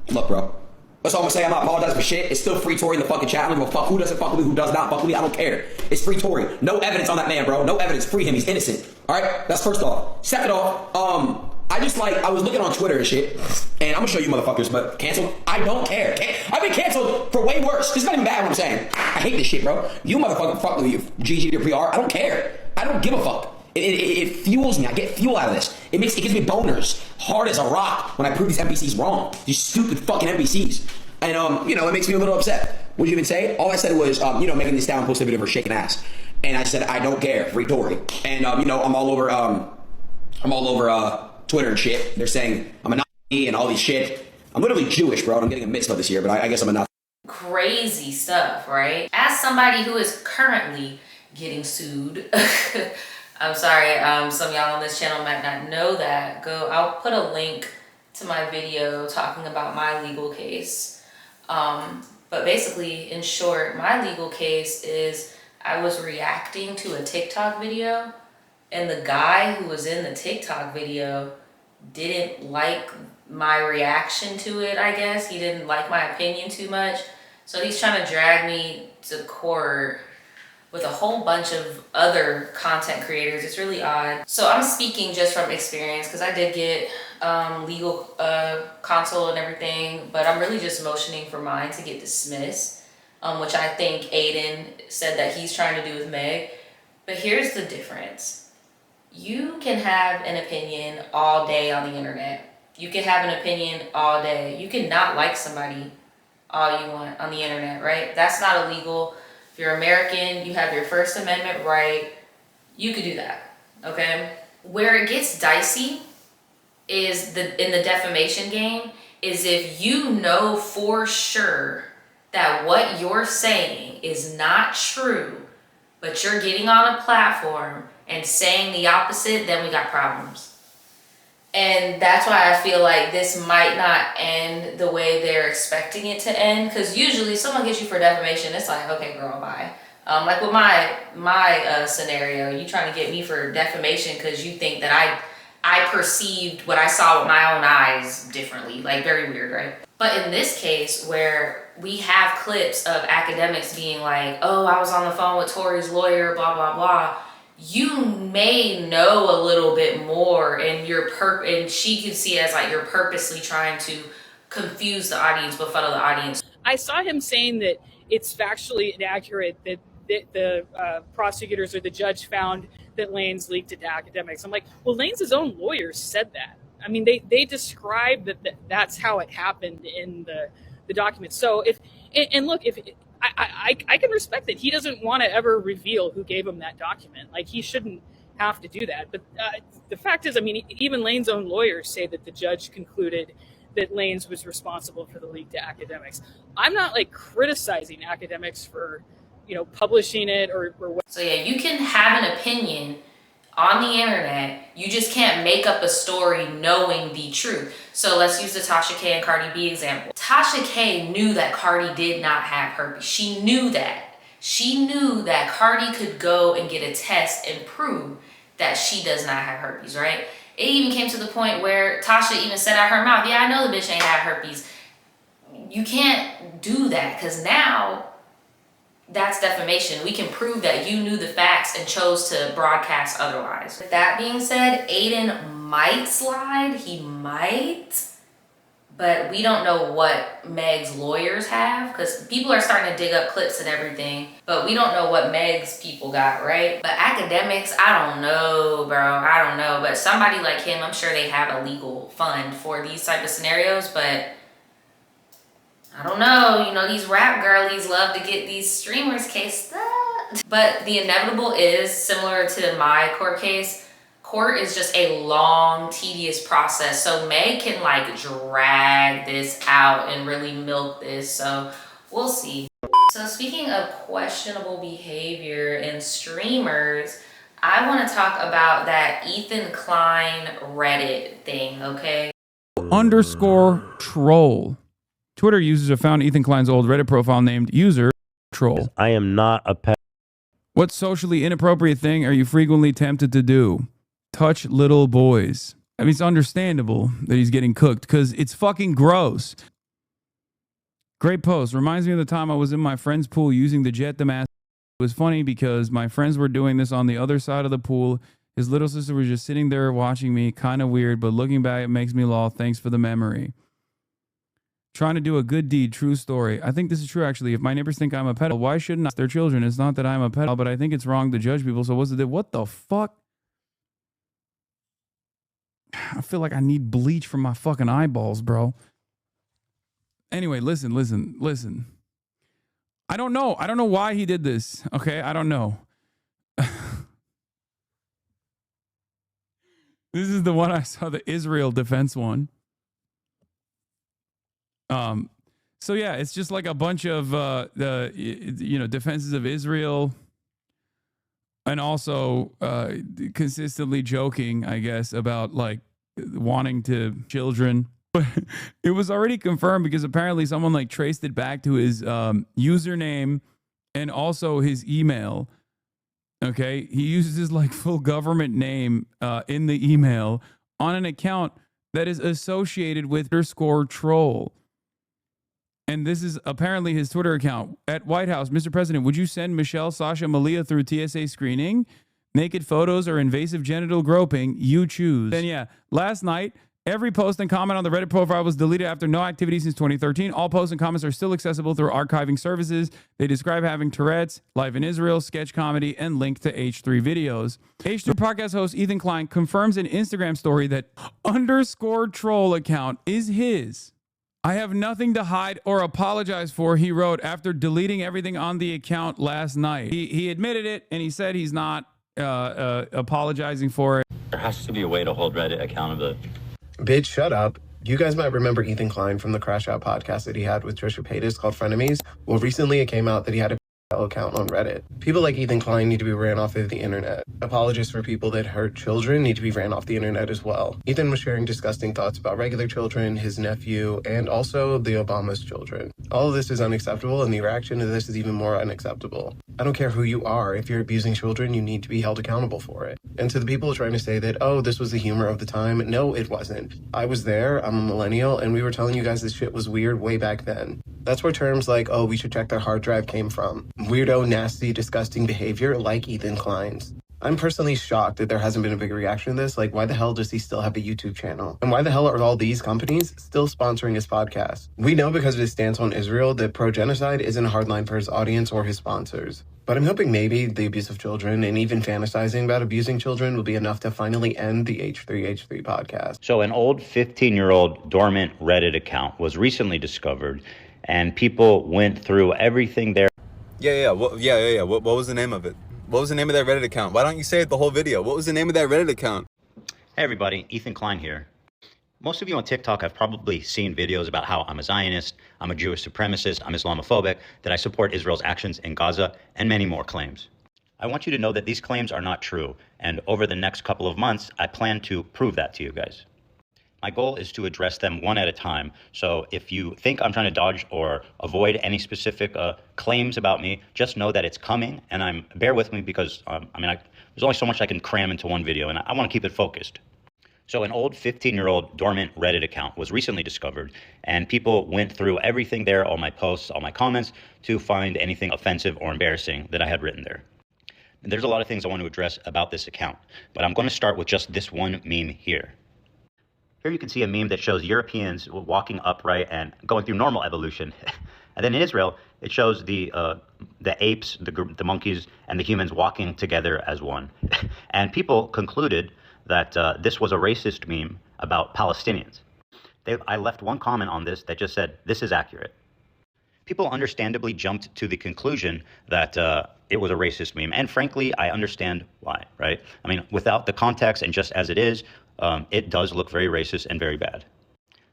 Look, bro. That's all I'm gonna say. I'm not apologizing for shit. It's still free Tory in the fucking chat. I don't give a fuck who doesn't fuck with me, who does not fuck with me. I don't care. It's free Tory. No evidence on that man, bro. No evidence. Free him. He's innocent. All right. That's first off. Second off, I was looking on Twitter and shit, and I'm gonna show you motherfuckers, but canceled? I don't care. I've been canceled for way worse. This is not even bad what I'm saying. I hate this shit, bro. You motherfucker fuck with you, GG to PR. I don't care. I don't give a fuck. It fuels me. I get fuel out of this. It gives me boners, hard as a rock when I prove these NPCs wrong. These stupid fucking NPCs. And it makes me a little upset. What did you even say? All I said was, making this down, posted a video of her shaking ass. And I said, I don't care, free Tory. And I'm all over Twitter and shit. They're saying I'm a Nazi and all these shit. I'm literally Jewish, bro, and I'm getting a mitzvah this year, but I guess I'm a Nazi. Crazy stuff, right? As somebody who is currently getting sued, I'm sorry, some of y'all on this channel might not know that. I'll put a link to my video talking about my legal case. But basically, in short, my legal case is I was reacting to a TikTok video, and the guy who was in the TikTok video didn't like my reaction to it, I guess. He didn't like my opinion too much. So he's trying to drag me to court with a whole bunch of other content creators. It's really odd. So I'm speaking just from experience because I did get legal counsel and everything, but I'm really just motioning for mine to get dismissed, which I think Aiden said that he's trying to do with Meg. But here's the difference. You can have an opinion all day on the internet. You can have an opinion all day. You can not like somebody all you want on the internet, right? That's not illegal. If you're American, you have your First Amendment right. You could do that, okay? Where it gets dicey is in the defamation game is if you know for sure that what you're saying is not true, but you're getting on a platform and saying the opposite, then we got problems. And that's why I feel like this might not end the way they're expecting it to end. Because usually someone gets you for defamation, it's like, okay, girl, bye. Like with my scenario, you trying to get me for defamation because you think that I perceived what I saw with my own eyes differently. Like, very weird, right? But in this case, where we have clips of academics being like, oh, I was on the phone with Tory's lawyer, blah, blah, blah. You may know a little bit more, and and she could see it as like you're purposely trying to confuse the audience, befuddle the audience. I saw him saying that it's factually inaccurate that the prosecutors or the judge found that Lane's leaked it to academics. I'm like, well, Lane's own lawyers said that. I mean, they described that's how it happened in the document. So if I can respect that he doesn't want to ever reveal who gave him that document. Like, he shouldn't have to do that. But the fact is, I mean, even Lane's own lawyers say that the judge concluded that Lane's was responsible for the leak to academics. I'm not like criticizing academics for, publishing it or what. So yeah, you can have an opinion on the internet. You just can't make up a story knowing the truth. So let's use the Tasha K and Cardi B example. Tasha K knew that Cardi did not have herpes. She knew that. She knew that Cardi could go and get a test and prove that she does not have herpes, right? It even came to the point where Tasha even said out her mouth, yeah, I know the bitch ain't have herpes. You can't do that, because now that's defamation. We can prove that you knew the facts and chose to broadcast otherwise. With that being said, Aiden might slide. He might. But we don't know what Meg's lawyers have, because people are starting to dig up clips and everything, but we don't know what Meg's people got, right? But academics, I don't know, bro. I don't know. But somebody like him, I'm sure they have a legal fund for these type of scenarios, but I don't know. These rap girlies love to get these streamers cased up. But the inevitable is similar to my court case. Court is just a long, tedious process. So Meg can like drag this out and really milk this. So we'll see. So speaking of questionable behavior in streamers, I want to talk about that Ethan Klein Reddit thing, okay? _troll. Twitter users have found Ethan Klein's old Reddit profile named user troll. I am not a pet. What socially inappropriate thing are you frequently tempted to do? Touch little boys. I mean, it's understandable that he's getting cooked because it's fucking gross. Great post. Reminds me of the time I was in my friend's pool using the jet the mask. It was funny because my friends were doing this on the other side of the pool. His little sister was just sitting there watching me. Kind of weird, but looking back, it makes me laugh. Thanks for the memory. Trying to do a good deed. True story. I think this is true, actually. If my neighbors think I'm a pedophile, why shouldn't I? Their children. It's not that I'm a pedophile, but I think it's wrong to judge people. So what's it? What the fuck? I feel like I need bleach from my fucking eyeballs, bro. Anyway, listen. I don't know. I don't know why he did this. Okay, I don't know. This is the one I saw, the Israel defense one. So yeah, it's just like a bunch of defenses of Israel, and also consistently joking, I guess, about like wanting to children. But it was already confirmed because apparently someone like traced it back to his username and also his email. Okay, he uses his like full government name in the email on an account that is associated with _troll. And this is apparently his Twitter account. At White House, Mr. President, would you send Michelle, Sasha, Malia through TSA screening? Naked photos or invasive genital groping? You choose. Then yeah, last night, every post and comment on the Reddit profile was deleted after no activity since 2013. All posts and comments are still accessible through archiving services. They describe having Tourette's, life in Israel, sketch comedy, and link to H3 videos. H3 podcast host Ethan Klein confirms an Instagram story that _troll account is his. I have nothing to hide or apologize for, he wrote after deleting everything on the account last night. He admitted it, and he said he's not apologizing for it. There has to be a way to hold Reddit accountable. Bitch, shut up. You guys might remember Ethan Klein from the Crash Out podcast that he had with Trisha Paytas called Frenemies. Well, recently it came out that he had a account on Reddit. People like Ethan Klein need to be ran off of the internet. Apologists for people that hurt children need to be ran off the internet as well. Ethan was sharing disgusting thoughts about regular children, his nephew, and also the Obama's children. All of this is unacceptable, and the reaction to this is even more unacceptable. I don't care who you are. If you're abusing children, you need to be held accountable for it. And to the people trying to say that, oh, this was the humor of the time, no, it wasn't. I was there, I'm a millennial, and we were telling you guys this shit was weird way back then. That's where terms like, oh, we should check their hard drive came from. Weirdo, nasty, disgusting behavior like Ethan Klein's. I'm personally shocked that there hasn't been a big reaction to this. Like, why the hell does he still have a YouTube channel? And why the hell are all these companies still sponsoring his podcast? We know because of his stance on Israel that pro-genocide isn't a hard line for his audience or his sponsors. But I'm hoping maybe the abuse of children and even fantasizing about abusing children will be enough to finally end the H3H3 podcast. So an old 15-year-old dormant Reddit account was recently discovered, and people went through everything there. Yeah. What was the name of it? What was the name of that Reddit account? Why don't you say it the whole video? What was the name of that Reddit account? Hey everybody, Ethan Klein here. Most of you on TikTok have probably seen videos about how I'm a Zionist, I'm a Jewish supremacist, I'm Islamophobic, that I support Israel's actions in Gaza, and many more claims. I want you to know that these claims are not true, and over the next couple of months, I plan to prove that to you guys. My goal is to address them one at a time, so if you think I'm trying to dodge or avoid any specific claims about me, just know that it's coming, and bear with me because, there's only so much I can cram into one video, and I want to keep it focused. So an old 15-year-old dormant Reddit account was recently discovered, and people went through everything there, all my posts, all my comments, to find anything offensive or embarrassing that I had written there. And there's a lot of things I want to address about this account, but I'm going to start with just this one meme here. Here you can see a meme that shows Europeans walking upright and going through normal evolution. And then in Israel, it shows the apes, the monkeys, and the humans walking together as one. And people concluded that this was a racist meme about Palestinians. I left one comment on this that just said, "This is accurate." People understandably jumped to the conclusion that it was a racist meme. And frankly, I understand why, right? I mean, without the context and just as it is, it does look very racist and very bad.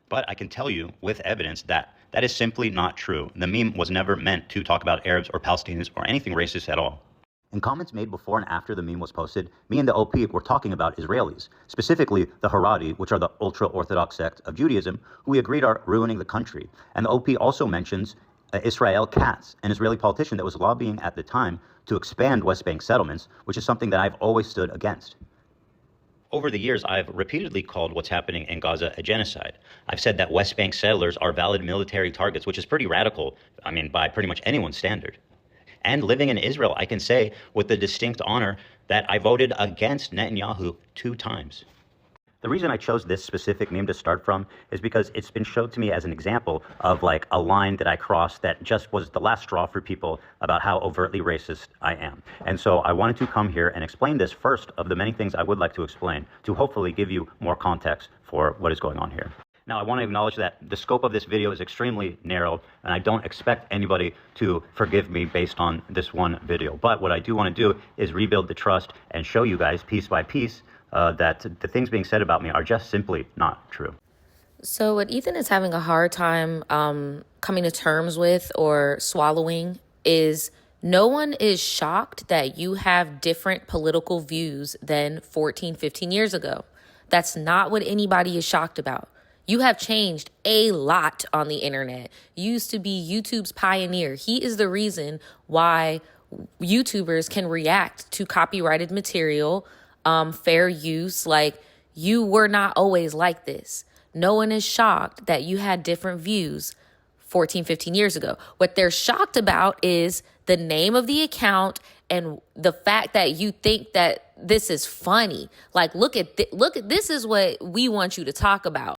But I can tell you with evidence that that is simply not true. The meme was never meant to talk about Arabs or Palestinians or anything racist at all. In comments made before and after the meme was posted, me and the OP were talking about Israelis, specifically the Haredi, which are the ultra-Orthodox sect of Judaism, who we agreed are ruining the country. And the OP also mentions Israel Katz, an Israeli politician that was lobbying at the time to expand West Bank settlements, which is something that I've always stood against. Over the years, I've repeatedly called what's happening in Gaza a genocide. I've said that West Bank settlers are valid military targets, which is pretty radical, by pretty much anyone's standard. And living in Israel, I can say with the distinct honor that I voted against Netanyahu 2 times. The reason I chose this specific meme to start from is because it's been showed to me as an example of like a line that I crossed that just was the last straw for people about how overtly racist I am. And so I wanted to come here and explain this first of the many things I would like to explain to hopefully give you more context for what is going on here. Now, I want to acknowledge that the scope of this video is extremely narrow, and I don't expect anybody to forgive me based on this one video. But what I do want to do is rebuild the trust and show you guys piece by piece that the things being said about me are just simply not true. So what Ethan is having a hard time coming to terms with or swallowing is no one is shocked that you have different political views than 14, 15 years ago. That's not what anybody is shocked about. You have changed a lot on the internet. You used to be YouTube's pioneer. He is the reason why YouTubers can react to copyrighted material, fair use. Like, you were not always like this. No one is shocked that you had different views 14, 15 years ago. What they're shocked about is the name of the account and the fact that you think that this is funny. Like, look at this is what we want you to talk about.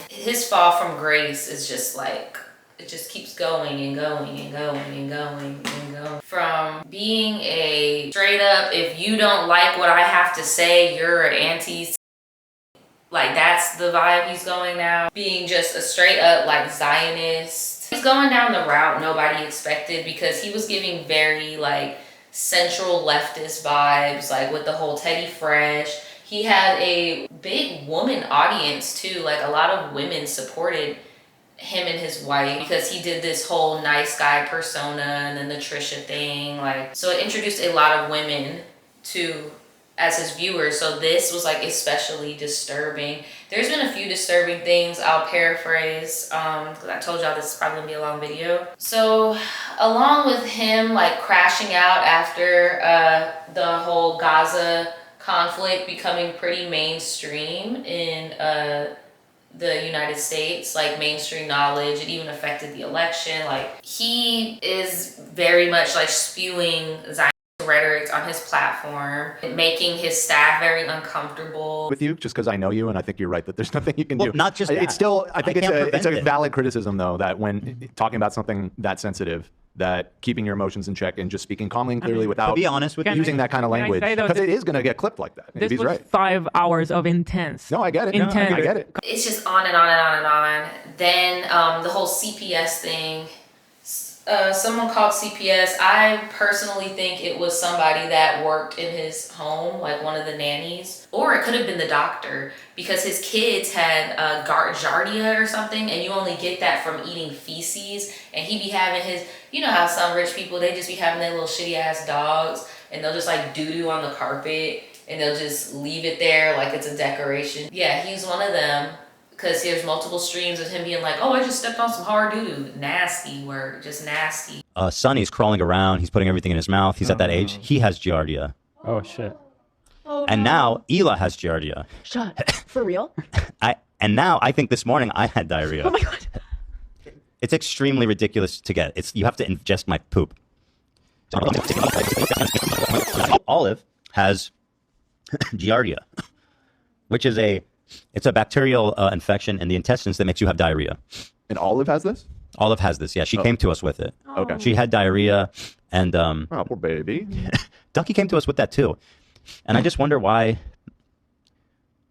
His fall from grace is just like it just keeps going and going and going and going and going. From being a straight up, if you don't like what I have to say, you're an anti, like that's the vibe he's going now. Being just a straight up like Zionist. He's going down the route nobody expected, because he was giving very like central leftist vibes, like with the whole Teddy Fresh. He had a big woman audience too, like a lot of women supported him and his wife because he did this whole nice guy persona and then the Trisha thing, like, so it introduced a lot of women to as his viewers. So this was like especially disturbing. There's been a few disturbing things. I'll paraphrase because I told y'all this is probably gonna be a long video. So along with him like crashing out after the whole Gaza conflict becoming pretty mainstream in the United States, like mainstream knowledge, it even affected the election. Like he is very much like spewing Zionist rhetoric on his platform, making his staff very uncomfortable with you, just because I know you, and I think you're right that there's nothing you can do. Not just that. It's still, I think it's a it. valid criticism though, that when talking about something that sensitive, that keeping your emotions in check and just speaking calmly and clearly without, to be honest with you, using that kind of language, because it is going to get clipped like that. This He's was right. 5 hours of intense. No, I get it. Intense. I get it. It's just on and on and on and on. Then the whole CPS thing. Someone called CPS. I personally think it was somebody that worked in his home, like one of the nannies, or it could have been the doctor, because his kids had giardia or something, and you only get that from eating feces. And he be having his, you know how some rich people, they just be having their little shitty ass dogs, and they'll just like doo-doo on the carpet, and they'll just leave it there like it's a decoration. Yeah, he's one of them. Because there's multiple streams of him being like, oh, I just stepped on some hard doo-doo. Nasty word, just nasty. Sonny's crawling around. He's putting everything in his mouth. He's at that age. He has giardia. Oh, shit. And now Ela has giardia. Shut. For real? And now I think this morning I had diarrhea. Oh my God. It's extremely ridiculous to get. You have to ingest my poop. Olive has giardia, which is it's a bacterial infection in the intestines that makes you have diarrhea. And Olive has this? Olive has this, yeah. She came to us with it. Okay. She had diarrhea, and oh, poor baby. Ducky came to us with that too. And I just wonder why.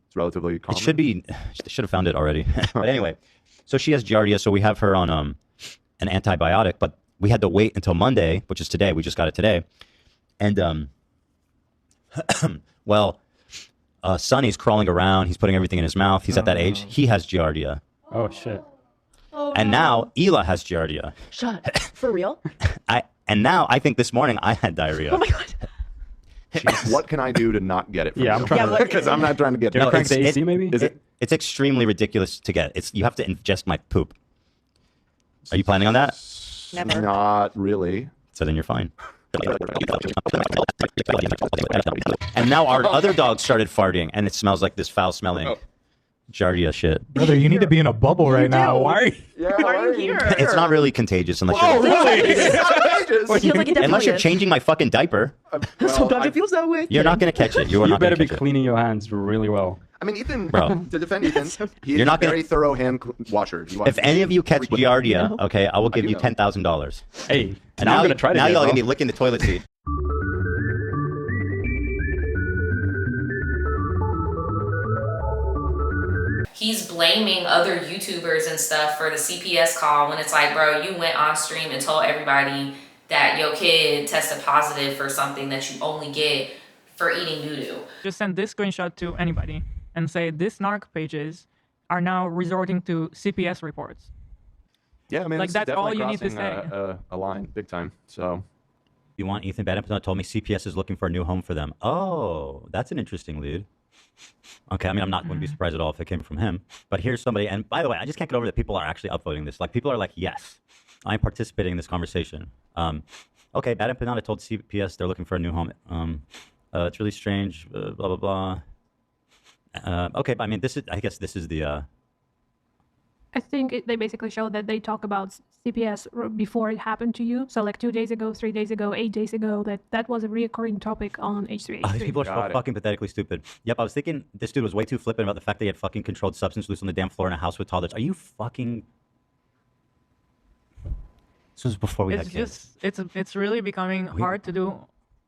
It's relatively common. It should be. They should have found it already. But anyway, so she has giardia, so we have her on an antibiotic, but we had to wait until Monday, which is today. We just got it today. And well, Sonny's crawling around. He's putting everything in his mouth. He's at that age. He has giardia. Oh, shit. And now Ela has giardia. Shut. For real? And now I think this morning I had diarrhea. Oh my God. What can I do to not get it? From I'm trying to, because I'm not trying to get it. No, crank the AC, maybe? It's extremely ridiculous to get. You have to ingest my poop. Are you planning on that? Never. Not really. So then you're fine. And now our other dog started farting, and it smells like this foul-smelling giardia shit. Brother, you need to be in a bubble right now. Why are you? Why are you here? It's not really contagious unless Oh, you're... really? It's not contagious. Feels like it Unless definitely you're is. changing my fucking diaper, Sometimes it feels that way. you're not going to catch it. You are You not better going to be catch it. cleaning your hands really well. I mean, Ethan, Bro. to defend Ethan, he's You're not a gonna- very thorough hand washer. If any of you catch giardia, okay, I will give do you know. $10,000. Hey, And I'm going to try to now get it, y'all bro. going to be licking the toilet seat. He's blaming other YouTubers and stuff for the CPS call, when it's like, bro, you went on stream and told everybody that your kid tested positive for something that you only get for eating doo-doo. Just send this screenshot to anybody and say these narc pages are now resorting to CPS reports. Yeah, I mean, Like, this is that's all definitely you need to crossing a line, big time. So, You want Ethan Badempton told me CPS is looking for a new home for them. Oh, that's an interesting lead. Okay, I mean, I'm not going to be surprised at all if it came from him. But here's somebody, and by the way, I just can't get over that people are actually upvoting this. Like, people are like, yes, I'm participating in this conversation. Okay, Bad Empanada told CPS they're looking for a new home. It's really strange, blah, blah, blah. Okay, but I mean, I guess this is the... I think they basically show that they talk about CPS before it happened to you. So like 2 days ago, 3 days ago, 8 days ago, that was a reoccurring topic on H3H3. Oh, these people are so fucking pathetically stupid. Yep, I was thinking this dude was way too flippant about the fact that he had fucking controlled substance use on the damn floor in a house with toddlers. Are you fucking... This was before we It's had kids. just it's really becoming hard to do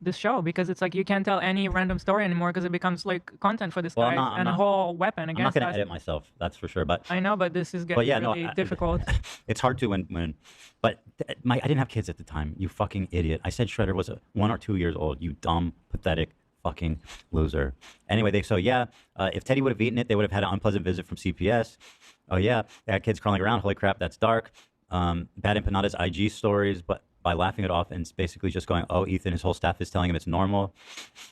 this show because it's like you can't tell any random story anymore because it becomes like content for this Well, guy and a whole weapon I'm not against going to us. edit myself, that's for sure. But I know, but this is but getting yeah, really difficult. It's hard to when. But I didn't have kids at the time. You fucking idiot. I said Shredder was 1 or 2 years old. You dumb, pathetic fucking loser. Anyway, if Teddy would have eaten it, they would have had an unpleasant visit from CPS. Oh yeah, they had kids crawling around. Holy crap, that's dark. Bad Empanada's IG stories, but by laughing it off and it's basically just going, oh, Ethan, his whole staff is telling him it's normal.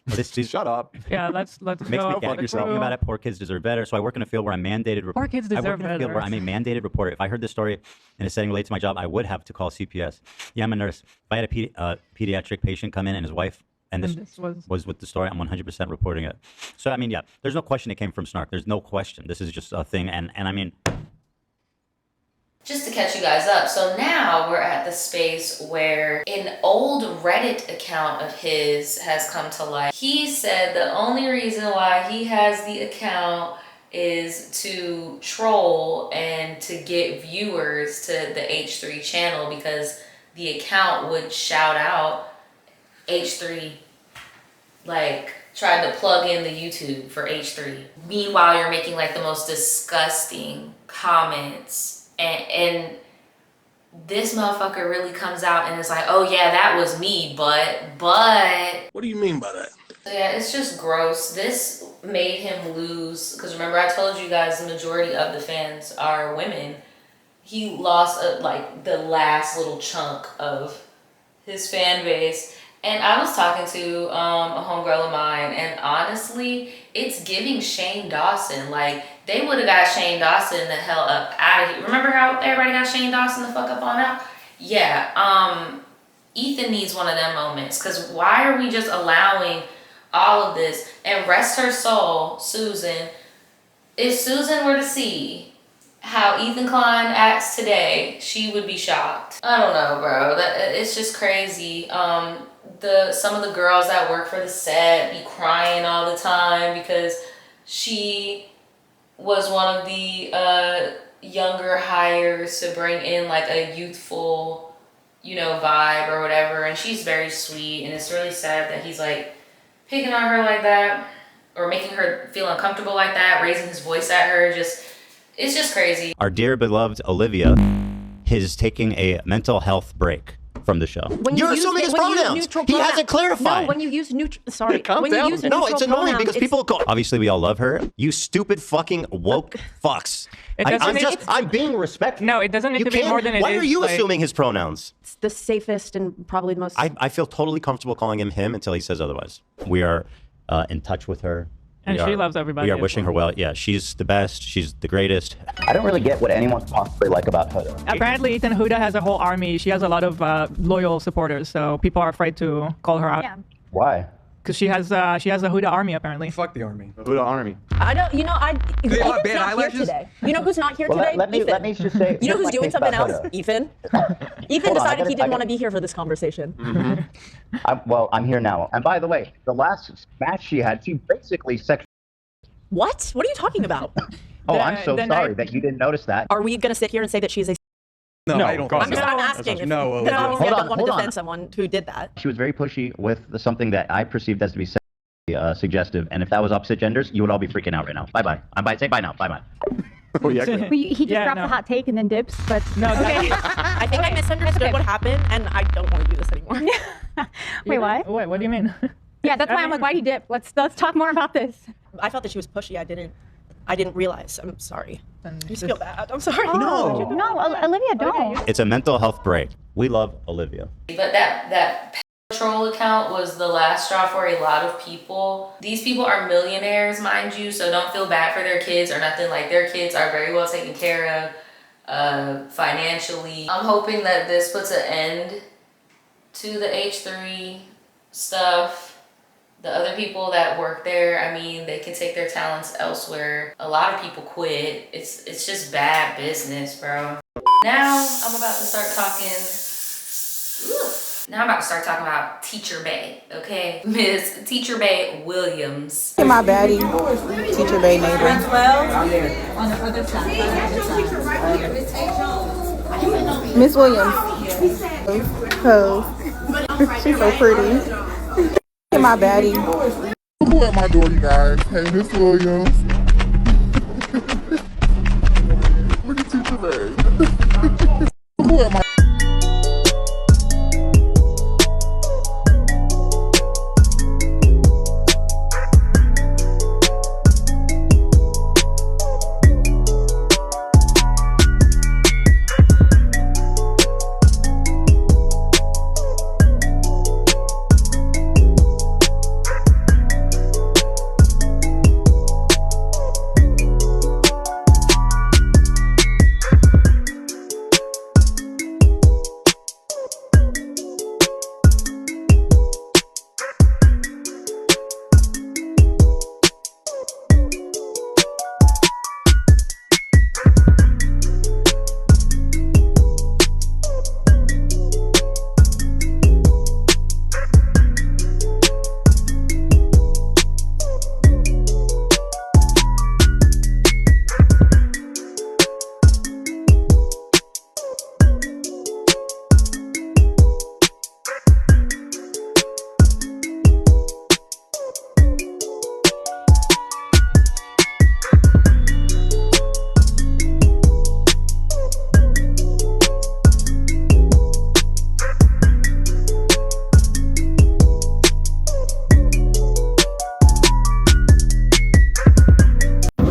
Shut up. Yeah, let's makes go. me gag yourself. About it. Poor kids deserve better. So I work in a field where I'm mandated. Poor kids I work deserve in a field where better. I'm a mandated reporter. If I heard this story in a setting related to my job, I would have to call CPS. Yeah, I'm a nurse. If I had a pediatric patient come in and his wife, and this was with the story, I'm 100% reporting it. So I mean, yeah, there's no question it came from Snark. There's no question. This is just a thing, and I mean. Just to catch you guys up, so now we're at the space where an old Reddit account of his has come to light. He said the only reason why he has the account is to troll and to get viewers to the H3 channel because the account would shout out H3, like tried to plug in the YouTube for H3. Meanwhile, you're making like the most disgusting comments. And this motherfucker really comes out and is like, oh yeah, that was me, but. What do you mean by that? So yeah, it's just gross. This made him lose, because remember I told you guys the majority of the fans are women. He lost like the last little chunk of his fan base. And I was talking to a homegirl of mine, and honestly, it's giving Shane Dawson. Like, they would have got Shane Dawson the hell up out of here. Remember how everybody got Shane Dawson the fuck up on out? Yeah, Ethan needs one of them moments, because why are we just allowing all of this? And rest her soul, Susan. If Susan were to see how Ethan Klein acts today, she would be shocked. I don't know, bro. It's just crazy. Some of the girls that work for the set be crying all the time because she was one of the younger hires to bring in like a youthful, vibe or whatever, and she's very sweet, and it's really sad that he's like picking on her like that or making her feel uncomfortable like that, raising his voice at her. It's just crazy. Our dear beloved Olivia is taking a mental health break from the show. You're assuming his pronouns. He hasn't clarified. No, when you use neutral, sorry. Calm when down. you use No, neutral it's annoying pronouns, because people go. Obviously, we all love her. You stupid fucking woke fucks. I'm being respectful. No, it doesn't need to be more than it is. Why are you like, assuming his pronouns? It's the safest and probably the most. I feel totally comfortable calling him until he says otherwise. We are in touch with her. And she loves everybody. We are wishing her well. Yeah, she's the best. She's the greatest. I don't really get what anyone's possibly like about Huda. Apparently, Ethan Huda has a whole army. She has a lot of loyal supporters, so people are afraid to call her out. Yeah. Why? Because she has a Huda army apparently. Fuck the army. The Huda army. I don't. They Ethan's have bad not eyelashes? here today. You know who's not here Well, today? let me just say. You know here's who's my doing take something about else? Huda. Ethan. Ethan Hold on, decided he didn't want to be here for this conversation. I'm here now. And by the way, the last match she had, she basically sexually. What? What are you talking about? Oh, I'm so sorry that you didn't notice that. Are we going to sit here and say that she's a? No, I don't. I'm asking. No, Then obviously I don't want to hold on. defend someone who did that. She was very pushy with something that I perceived as to be sexually suggestive, and if that was opposite genders, you would all be freaking out right now. Bye bye. Say bye now. Bye bye. Oh, yeah. He just dropped a hot take and then dips, but no. Okay. I think I misunderstood what happened, and I don't want to do this anymore. Wait, what? Wait, what do you mean? Yeah, that's why I'm like, why'd he dip? Let's talk more about this. I thought that she was pushy. I didn't realize. I'm sorry. I just feel bad. I'm sorry. No, Olivia, don't. It's a mental health break. We love Olivia. But that troll account was the last straw for a lot of people. These people are millionaires, mind you, so don't feel bad for their kids or nothing. Like, their kids are very well taken care of financially. I'm hoping that this puts an end to the H3 stuff. The other people that work there, I mean, they can take their talents elsewhere. A lot of people quit. It's just bad business, bro. Now I'm about to start talking about Teacher Bay, okay? Miss Teacher Bay Williams. Hey, my baddie, Teacher Bay neighbor. On the other side. Miss Williams. Cause she's so pretty. Look at my baddie. Who at my door, you guys? Hey, Miss Williams. Look at Teacher May. Who at my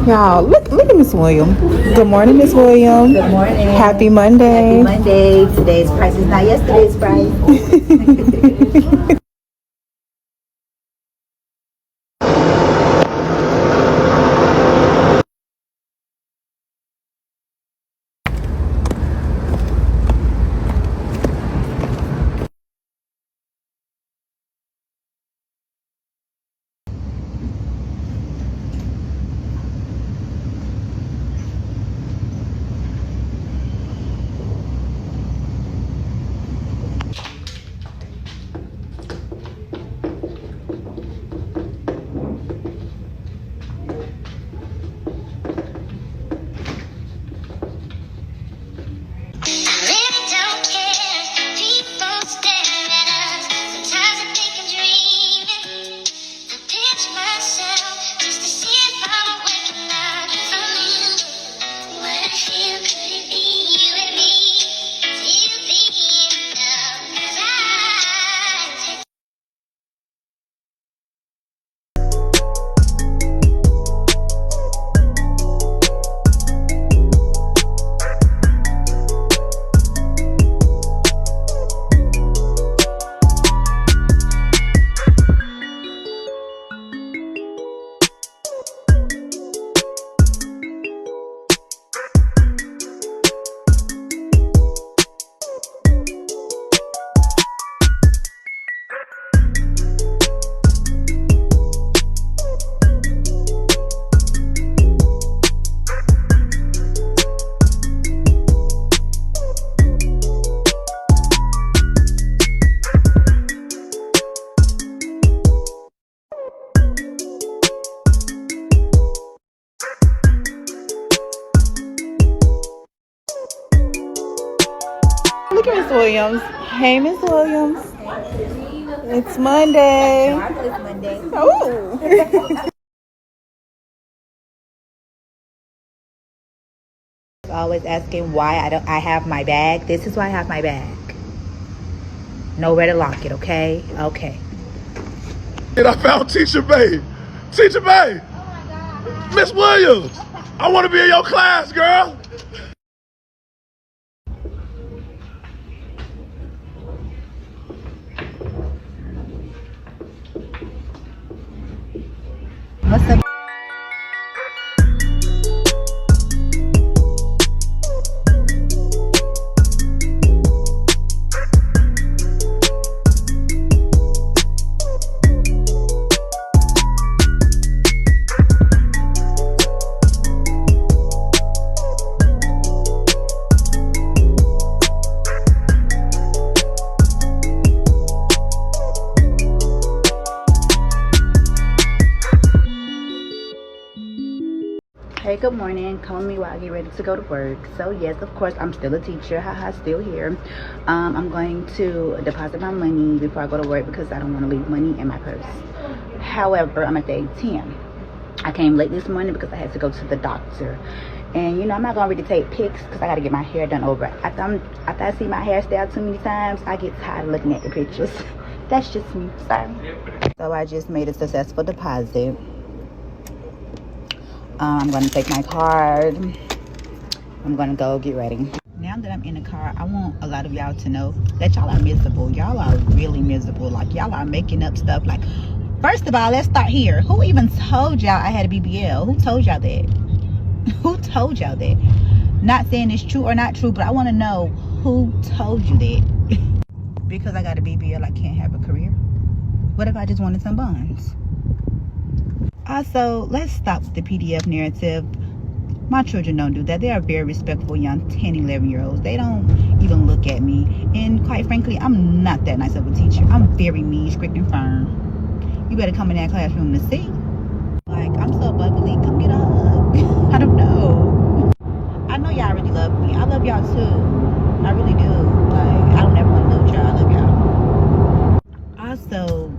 Y'all, look at Miss Williams. Good morning, Miss Williams. Good morning. Happy Monday. Happy Monday. Today's price is not yesterday's price. Look at Miss Williams. Hey, Miss Williams. It's Monday. It's Monday. Oh. Always asking why I have my bag. This is why I have my bag. Know where to lock it, okay? Okay. And I found Teacher May. Teacher May. Miss Williams. I want to be in your class, girl. What's up? Hey, good morning. Call me while I get ready to go to work. So yes, of course, I'm still a teacher. Haha, still here. I'm going to deposit my money before I go to work because I don't want to leave money in my purse. However, I'm at the ATM. I came late this morning because I had to go to the doctor. And, I'm not going to really take pics because I got to get my hair done over. After I see my hairstyle too many times, I get tired of looking at the pictures. That's just me. Sorry. So I just made a successful deposit. I'm going to take my card. I'm going to go get ready. Now that I'm in the car, I want a lot of y'all to know that y'all are miserable. Y'all are really miserable. Like, y'all are making up stuff. Like, first of all, let's start here. Who even told y'all I had a BBL? Who told y'all that? Who told y'all that? Not saying it's true or not true, but I want to know who told you that. Because I got a BBL, I can't have a career. What if I just wanted some buns? Also, let's stop with the PDF narrative. My children don't do that. They are very respectful young 10, 11-year-olds. They don't even look at me. And quite frankly, I'm not that nice of a teacher. I'm very mean, strict, and firm. You better come in that classroom to see. Like, I'm so bubbly. Come get a hug. I don't know. I know y'all really love me. I love y'all too. I really do. Like, I don't ever want to lose y'all. I love y'all. Also,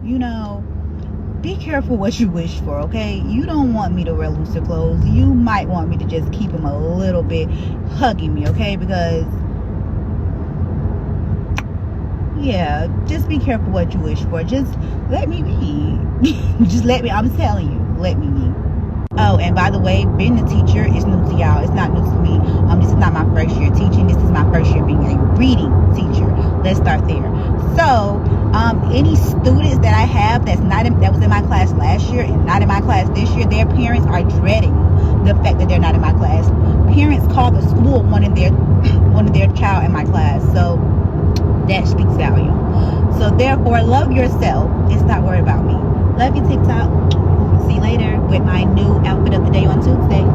be careful what you wish for, okay? You don't want me to wear looser clothes. You might want me to just keep them a little bit hugging me, okay? Because, yeah, just be careful what you wish for. Just let me be. Just let me, I'm telling you, let me be. Oh, and by the way, being a teacher is new to y'all. It's not new to me. This is not my first year teaching. This is my first year being a reading teacher. Let's start there. So, any students that I have that was in my class last year and not in my class this year, their parents are dreading the fact that they're not in my class. Parents call the school wanting their child in my class. So that speaks value. So therefore, love yourself. It's not worried about me. Love you, TikTok. See you later with my new outfit of the day on Tuesday.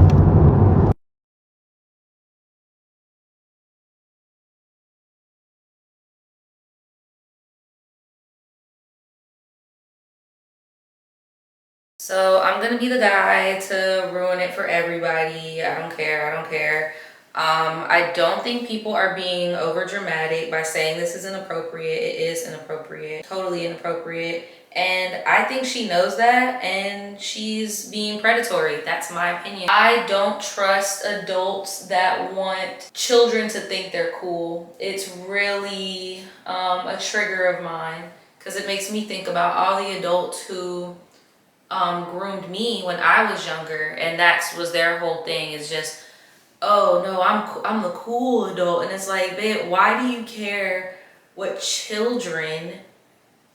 So I'm gonna be the guy to ruin it for everybody. I don't care. I don't think people are being over dramatic by saying this is inappropriate. It is inappropriate, totally inappropriate. And I think she knows that and she's being predatory. That's my opinion. I don't trust adults that want children to think they're cool. It's really a trigger of mine because it makes me think about all the adults who groomed me when I was younger, and that was their whole thing, is just, oh no, I'm the cool adult. And it's like, babe, why do you care what children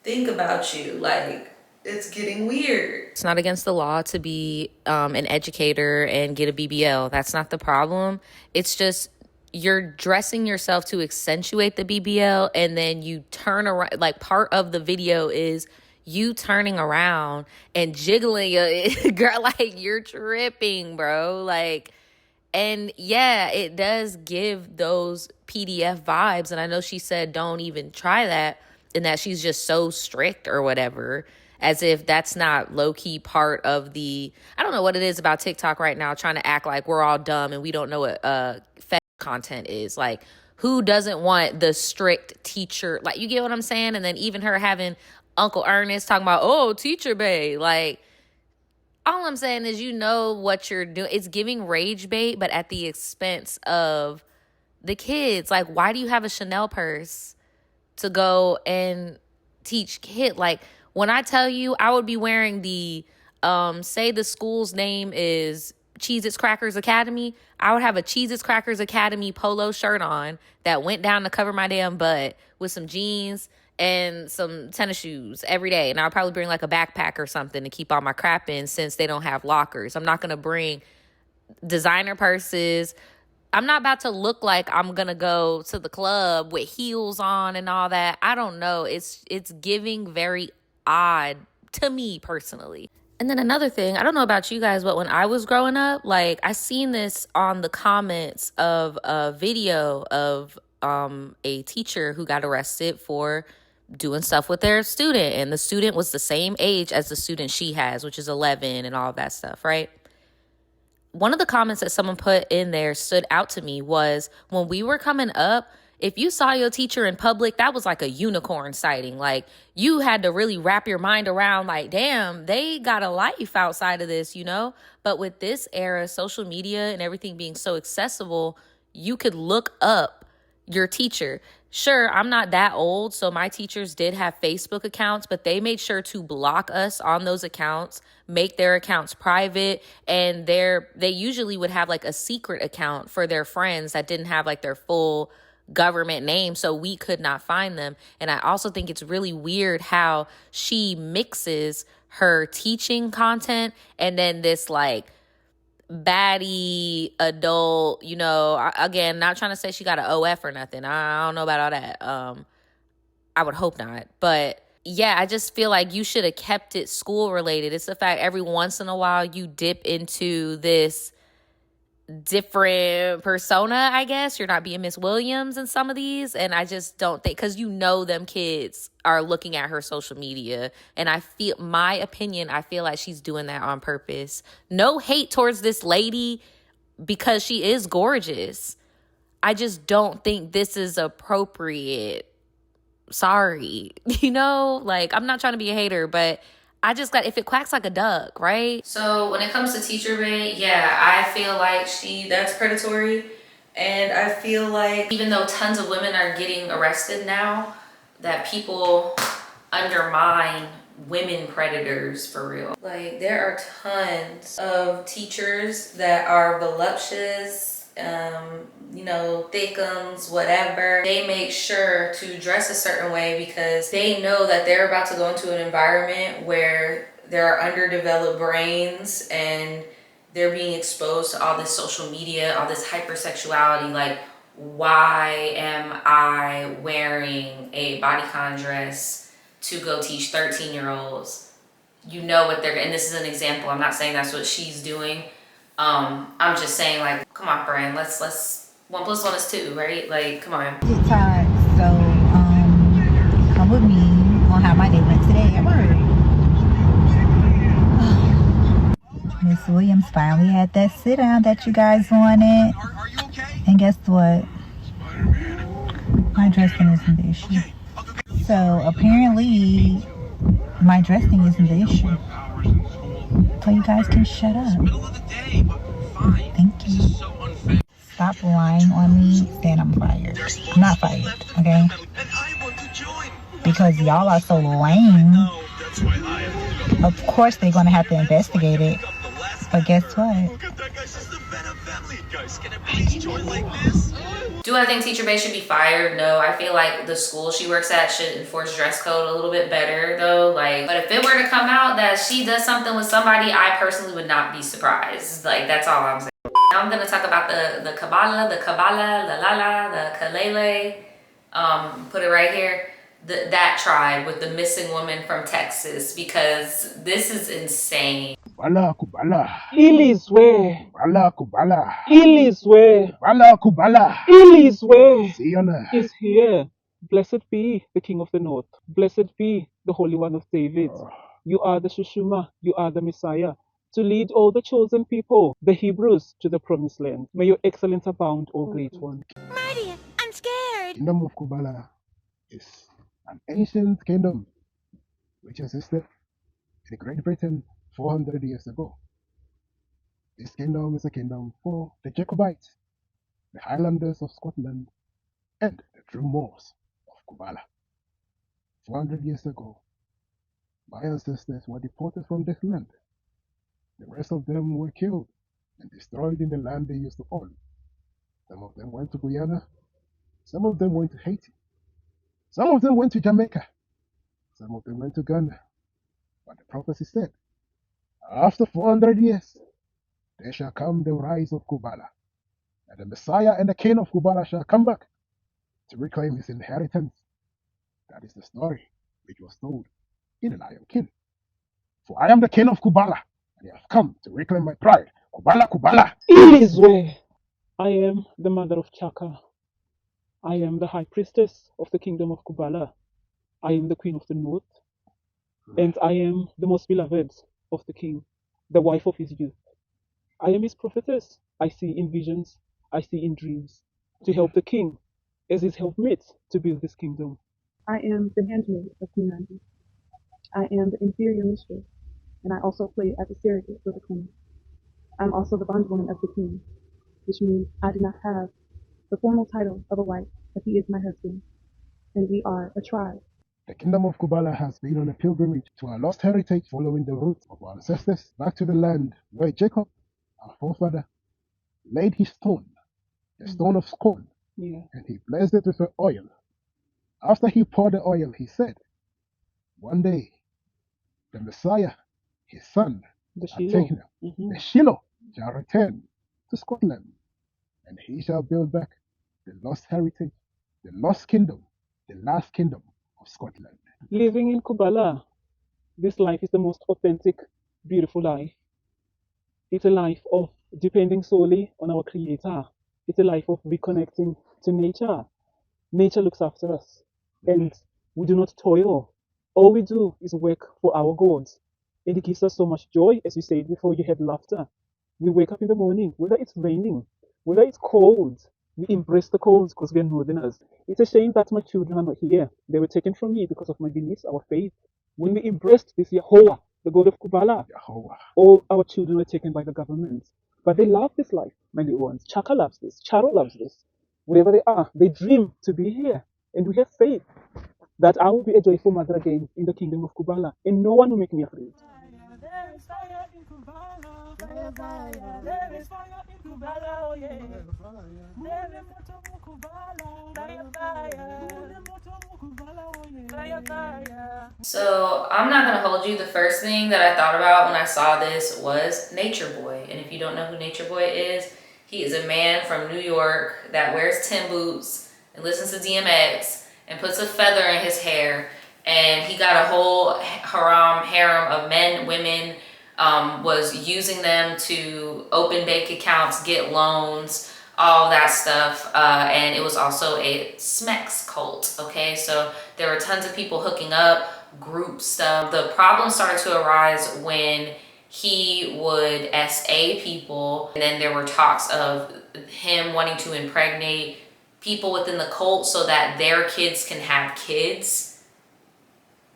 think about you? Like, it's getting weird. It's not against the law to be an educator and get a BBL. That's not the problem. It's just you're dressing yourself to accentuate the BBL, and then you turn around. Like, part of the video is you turning around and jiggling your girl, like, you're tripping, bro. Like, and yeah, it does give those PDF vibes. And I know she said don't even try that, and that she's just so strict or whatever, as if that's not low-key part of the, I don't know what it is about TikTok right now, trying to act like we're all dumb and we don't know what fed content is. Like, who doesn't want the strict teacher? Like, you get what I'm saying? And then even her having Uncle Ernest talking about, oh, teacher bae. Like, all I'm saying is, you know what you're doing. It's giving rage bait, but at the expense of the kids. Like, why do you have a Chanel purse to go and teach kids? Like, when I tell you, I would be wearing the, say the school's name is Cheez-Its Crackers Academy. I would have a Cheez-Its Crackers Academy polo shirt on that went down to cover my damn butt with some jeans and some tennis shoes every day. And I'll probably bring like a backpack or something to keep all my crap in, since they don't have lockers. I'm not going to bring designer purses. I'm not about to look like I'm going to go to the club with heels on and all that. I don't know. It's giving very odd to me personally. And then another thing, I don't know about you guys, but when I was growing up, like, I seen this on the comments of a video of a teacher who got arrested for doing stuff with their student, and the student was the same age as the student she has, which is 11, and all of that stuff, right? one of the comments that someone put in there stood out to me was, when we were coming up, if you saw your teacher in public, that was like a unicorn sighting. Like, you had to really wrap your mind around, like, damn, they got a life outside of this, you know? But with this era, social media and everything being so accessible, you could look up your teacher. Sure, I'm not that old, so my teachers did have Facebook accounts, but they made sure to block us on those accounts, make their accounts private, and they usually would have like a secret account for their friends that didn't have like their full government name, so we could not find them. And I also think it's really weird how she mixes her teaching content and then this like baddie adult, you know, again, not trying to say she got an OF or nothing. I don't know about all that. I would hope not. But yeah, I just feel like you should have kept it school related. It's the fact every once in a while you dip into this different persona, I guess. You're not being Miss Williams in some of these. And I just don't think, because you know them kids are looking at her social media. And I feel like she's doing that on purpose. No hate towards this lady because she is gorgeous. I just don't think this is appropriate. Sorry. You know, like, I'm not trying to be a hater, but I just got, if it quacks like a duck, right? So when it comes to teacher bait, yeah, I feel like that's predatory. And I feel like even though tons of women are getting arrested now, that people undermine women predators for real. Like, there are tons of teachers that are voluptuous, you know, thickums, whatever. They make sure to dress a certain way because they know that they're about to go into an environment where there are underdeveloped brains and they're being exposed to all this social media, all this hypersexuality. Like, why am I wearing a bodycon dress to go teach 13-year-olds? You know what they're, and this is an example. I'm not saying that's what she's doing. I'm just saying, like, come on, friend, let's 1 + 1 is 2, right? Like, come on. Todd, so come with me. I'm gonna have my day went today at work. Miss Williams finally had that sit down that you guys wanted. And guess what? My dressing isn't the issue. So apparently my dressing isn't the issue. So you guys can shut up. Thank you. Stop lying on me, then I'm fired. I'm not fired, okay? Because y'all are so lame. Of course they're gonna have to investigate it. But guess what? Do I think teacher bait should be fired? No, I feel like the school she works at should enforce dress code a little bit better though. Like, but if it were to come out that she does something with somebody, I personally would not be surprised. Like, that's all I'm saying. Now I'm gonna talk about the Kabbalah, the Lala, the Kalele. Put it right here. That tribe with the missing woman from Texas, because this is insane. Kubala, Kubala. Iliswe. Kubala, Kubala. Iliswe. Kubala, Kubala. Iliswe Siona. is here. Blessed be the King of the North. Blessed be the Holy One of David. You are the Shushuma. You are the Messiah, to lead all the chosen people, the Hebrews, to the promised land. May your excellence abound, O great one. Marty, I'm scared. Kingdom of Kubala is an ancient kingdom which existed in Great Britain 400 years ago. This kingdom is a kingdom for the Jacobites, the Highlanders of Scotland, and the true Moors of Kubala. 400 years ago, my ancestors were deported from this land. The rest of them were killed and destroyed in the land they used to own. Some of them went to Guyana, some of them went to Haiti, some of them went to Jamaica, some of them went to Ghana. But the prophecy said, after 400 years, there shall come the rise of Kubala, and the Messiah and the King of Kubala shall come back to reclaim his inheritance. That is the story which was told in The Lion King. For I am the King of Kubala, and I have come to reclaim my pride. Kubala, Kubala. Iliswe. I am the mother of Chaka. I am the high priestess of the kingdom of Kubala. I am the queen of the north. And I am the most beloved of the king, the wife of his youth. I am his prophetess. I see in visions, I see in dreams, to help the king as his helpmate to build this kingdom. I am the handmaid of Queen Andy. I am the inferior mistress, and I also play as a surrogate for the queen. I'm also the bondwoman of the king, which means I do not have the formal title of a wife, but he is my husband, and we are a tribe. The kingdom of Kubala has been on a pilgrimage to our lost heritage, following the roots of our ancestors back to the land where Jacob, our forefather, laid his stone, the stone of scorn, and he blessed it with the oil. After he poured the oil, he said, one day, the Messiah, his son, the Shiloh, shall return to Scotland, and he shall build back the lost heritage, the lost kingdom, the last kingdom of Scotland. Living in Kubala, this life is the most authentic, beautiful life. It's a life of depending solely on our Creator. It's a life of reconnecting to nature. Nature looks after us, and we do not toil. All we do is work for our gods. And it gives us so much joy, as you said before, you had laughter. We wake up in the morning, whether it's raining, whether it's cold, we embrace the cold because we are northerners. It's a shame that my children are not here. They were taken from me because of my beliefs, our faith. When we embraced this Yahweh, the God of Kubala, all our children were taken by the government. But they love this life, my little ones. Chaka loves this. Charo loves this. Wherever they are, they dream to be here. And we have faith that I will be a joyful mother again in the kingdom of Kubala. And no one will make me afraid. There is fire in Kubala. There is fire in Kubala, oh yeah. So I'm not gonna hold you. The first thing that I thought about when I saw this was Nature Boy. And if you don't know who Nature Boy is, he is a man from New York that wears Tim boots and listens to DMX and puts a feather in his hair. And he got a whole harem of men, women, was using them to open bank accounts, get loans, all that stuff. And it was also a Smex cult, okay? So there were tons of people hooking up, group stuff. The problem started to arise when he would SA people, and then there were talks of him wanting to impregnate people within the cult so that their kids can have kids.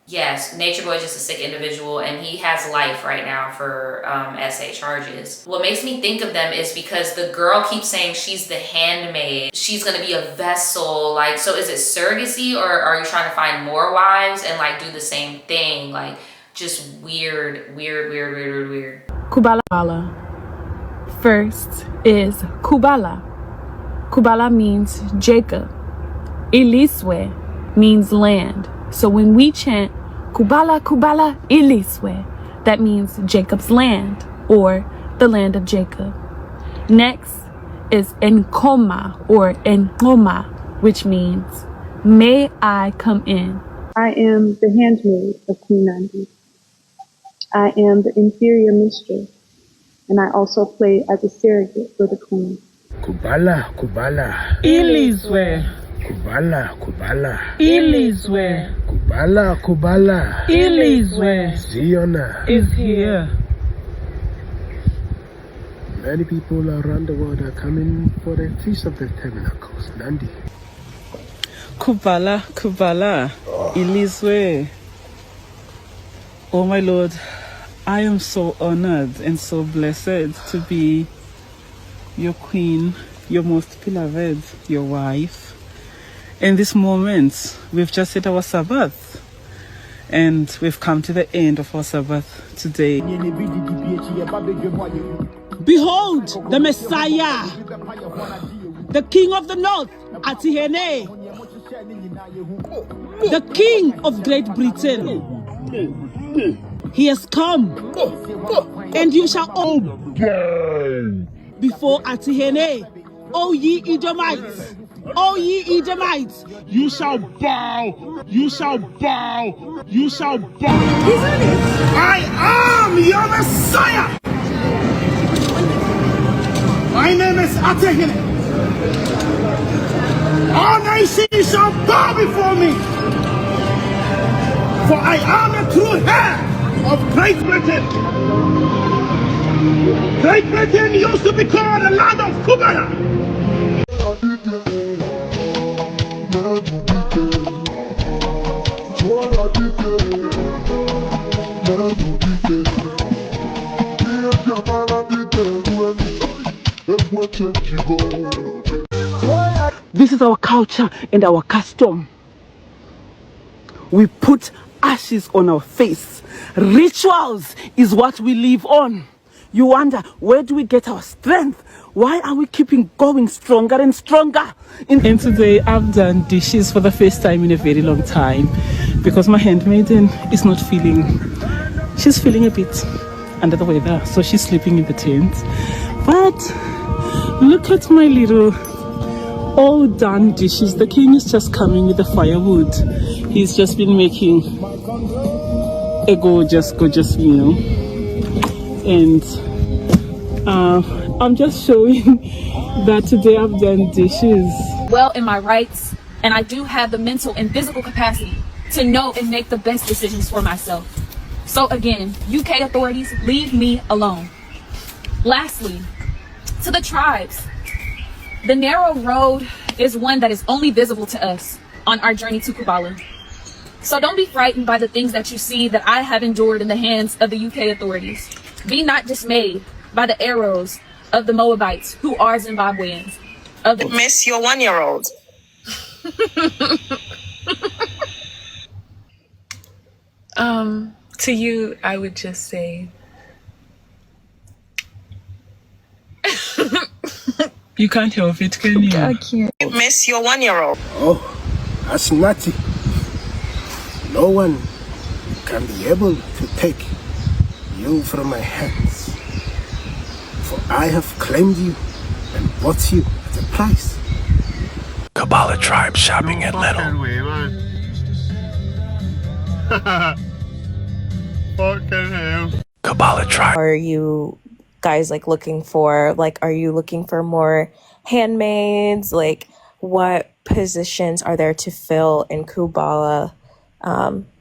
Yes, Nature Boy is just a sick individual, and he has life right now for SA charges. What makes me think of them is because the girl keeps saying she's the handmaid. She's gonna be a vessel. Like, so is it surrogacy, or are you trying to find more wives and like do the same thing? Like, just weird. Kubala. First is Kubala. Kubala means Jacob. Iliswe means land. So when we chant Kubala, Kubala, Iliswe, that means Jacob's land, or the land of Jacob. Next is Enkoma, or Enkoma, which means, may I come in. I am the handmaid of Queen Andy. I am the inferior mistress, and I also play as a surrogate for the queen. Kubala, Kubala. Iliswe. Kubala, Kubala. Iliswe. Kubala, Kubala. Iliswe. Ziona is here. Many people around the world are coming for the Feast of the Tabernacles, Nandi. Kubala, Kubala. Iliswe. Oh my Lord, I am so honored and so blessed to be your queen, your most beloved, your wife. In this moment, we've just hit our Sabbath, and we've come to the end of our Sabbath today. Behold, the Messiah, the King of the North, Atihene, the King of Great Britain. He has come, and you shall all bow before Atihene, O ye Edomites. O ye Edomites, you shall bow, you shall bow, you shall bow. I am your Messiah. My name is Atihene. All nations shall bow before me. For I am the true heir of Great Britain. Great Britain used to be called the land of Kubala. This is our culture and our custom. We put ashes on our face. Rituals is what we live on. You wonder, where do we get our strength? Why are we keeping going stronger and stronger? And today I've done dishes for the first time in a very long time because my handmaiden is not feeling, she's feeling a bit under the weather, so she's sleeping in the tent. But look at my little all done dishes. The king is just coming with the firewood. He's just been making a gorgeous meal, and I'm just showing that today I've done dishes well in my rights, and I do have the mental and physical capacity to know and make the best decisions for myself. So again, UK authorities, leave me alone. Lastly, to the tribes, the narrow road is one that is only visible to us on our journey to Kubala. So don't be frightened by the things that you see that I have endured in the hands of the UK authorities. Be not dismayed by the arrows of the Moabites, who are Zimbabweans. Miss your 1-year-old. To you, I would just say, You can't help it, can you? I can't. Miss your 1-year-old. Oh, that's naughty. No one can be able to take you from my hands. For I have claimed you and bought you at a price. Kabbalah tribe shopping at Little. Fucking hell. Kabbalah tribe. Are you guys like looking for, like, are you looking for more handmaids? Like, what positions are there to fill in Kubala?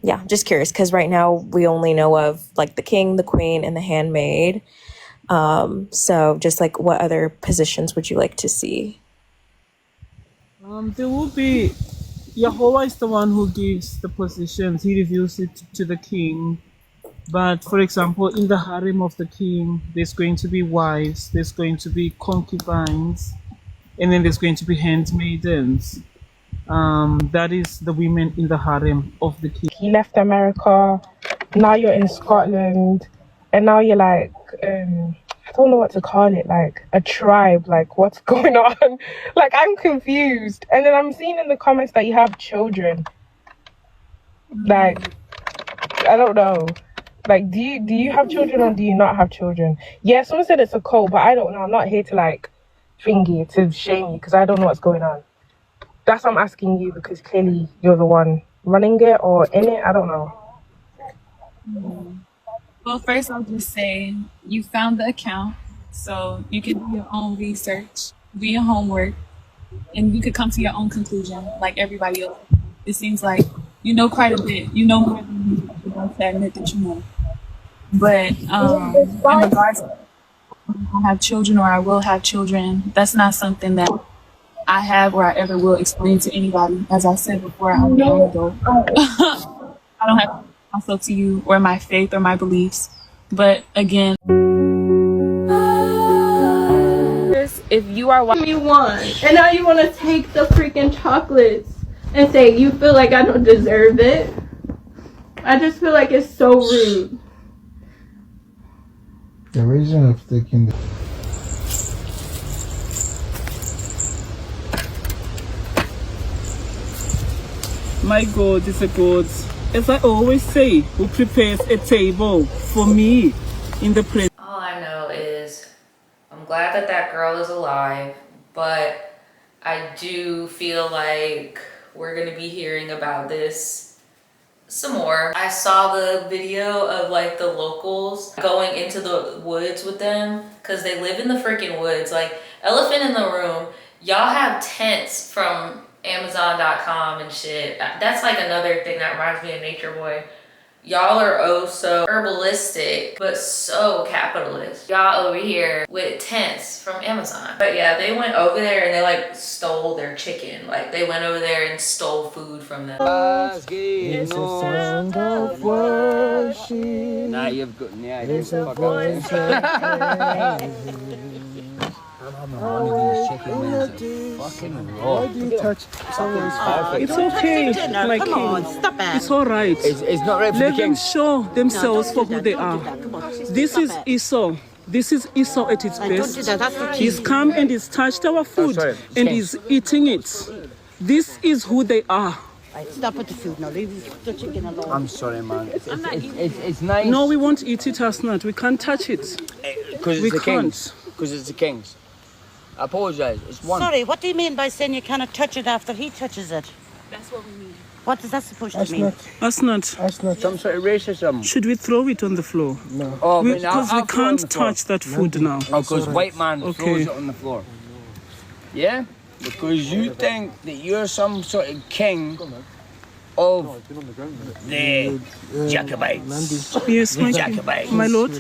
Yeah, just curious, because right now we only know of like the king, the queen, and the handmaid. So just like, what other positions would you like to see? There will be, Yahweh is the one who gives the positions. He reveals it to the king. But for example, in the harem of the king, there's going to be wives, there's going to be concubines, and then there's going to be handmaidens. That is the women in the harem of the king. You left America, now you're in Scotland, and now you're like, I don't know what to call it, like a tribe, like what's going on? Like, I'm confused. And then I'm seeing in the comments that you have children. Like, I don't know. Like, do you have children or do you not have children? Yeah, someone said it's a cult, but I don't know. I'm not here to like finger to shame you because I don't know what's going on. That's why I'm asking you, because clearly you're the one running it or in it. I don't know. Well, first I'll just say you found the account, so you can do your own research, do your homework, and you could come to your own conclusion like everybody else. It seems like you know quite a bit. You know more than you want to admit that you know. But in regards to I have children or I will have children, that's not something that I have or I ever will explain to anybody. As I said before, I'm a young adult. I don't have myself to you or my faith or my beliefs. But again, if you are watching me one, and now you want to take the freaking chocolates and say you feel like I don't deserve it. I just feel like it's so rude. The reason of taking the My God is a God, as I always say, who prepares a table for me in the presence. All I know is I'm glad that that girl is alive, but I do feel like we're gonna be hearing about this some more. I saw the video of like the locals going into the woods with them because they live in the freaking woods. Like, elephant in the room, y'all have tents from Amazon.com and shit. That's like another thing that reminds me of Nature Boy. Y'all are oh so herbalistic, but so capitalist. Y'all over here with tents from Amazon. But yeah, they went over there and they like stole their chicken. Like they went over there and stole food from them. It's a song of worship. Nah, you've got it's a voice of It's okay, my king. It's all right. It's not right for Let the them king. show themselves for who they are. This is Esau. This is Esau at its best. He's come and he's touched our food and he's eating it. This is who they are. Stop with the food now. Leave the chicken alone. I'm sorry, man. It's nice. No, we won't eat it, Asnat. We can't touch it. Because it's the king's. Because it's the king's. I apologise. It's one. Sorry, what do you mean by saying you cannot touch it after he touches it? That's what we mean. What is that supposed to mean? Asnat. Some sort of racism. Should we throw it on the floor? No. Oh, because we can't touch that food now. Oh, because white man throws it on the floor. Yeah? Because you think that you're some sort of king of the Jacobites. Yes, the Jacobites. my lord.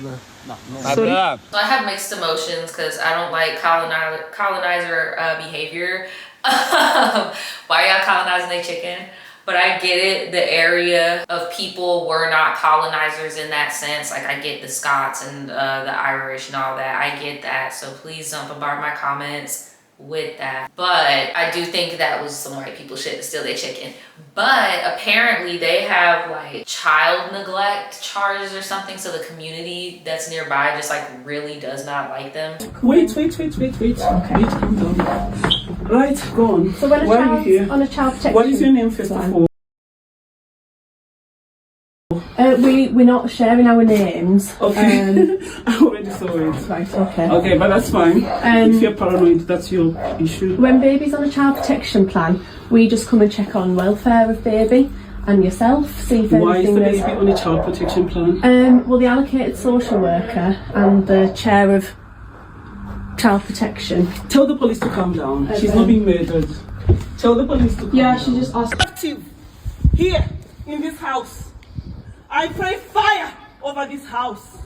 So I have mixed emotions because I don't like colonizer behavior. Why y'all colonizing their chicken? But I get it. The area of people were not colonizers in that sense. Like I get the Scots and the Irish and all that. I get that. So please don't bombard my comments with that. But I do think that was some white people shit to steal their chicken. But apparently they have like child neglect charges or something, so the community that's nearby just like really does not like them. Wait. Okay. Wait, calm down. Right, go on. So when a Why are you child here? on a child protection, What is your name first of all? We're not sharing our names. Okay. I already saw it. Right, okay. Okay, but that's fine. If you're paranoid, that's your issue. When baby's on a child protection plan, we just come and check on welfare of baby and yourself, see if Why is anything the is... baby on a child protection plan? Well, the allocated social worker and the chair of child protection. Tell the police to calm down. She's not being murdered. Tell the police to calm down. She just asked... Active here in this house. I pray fire over this house.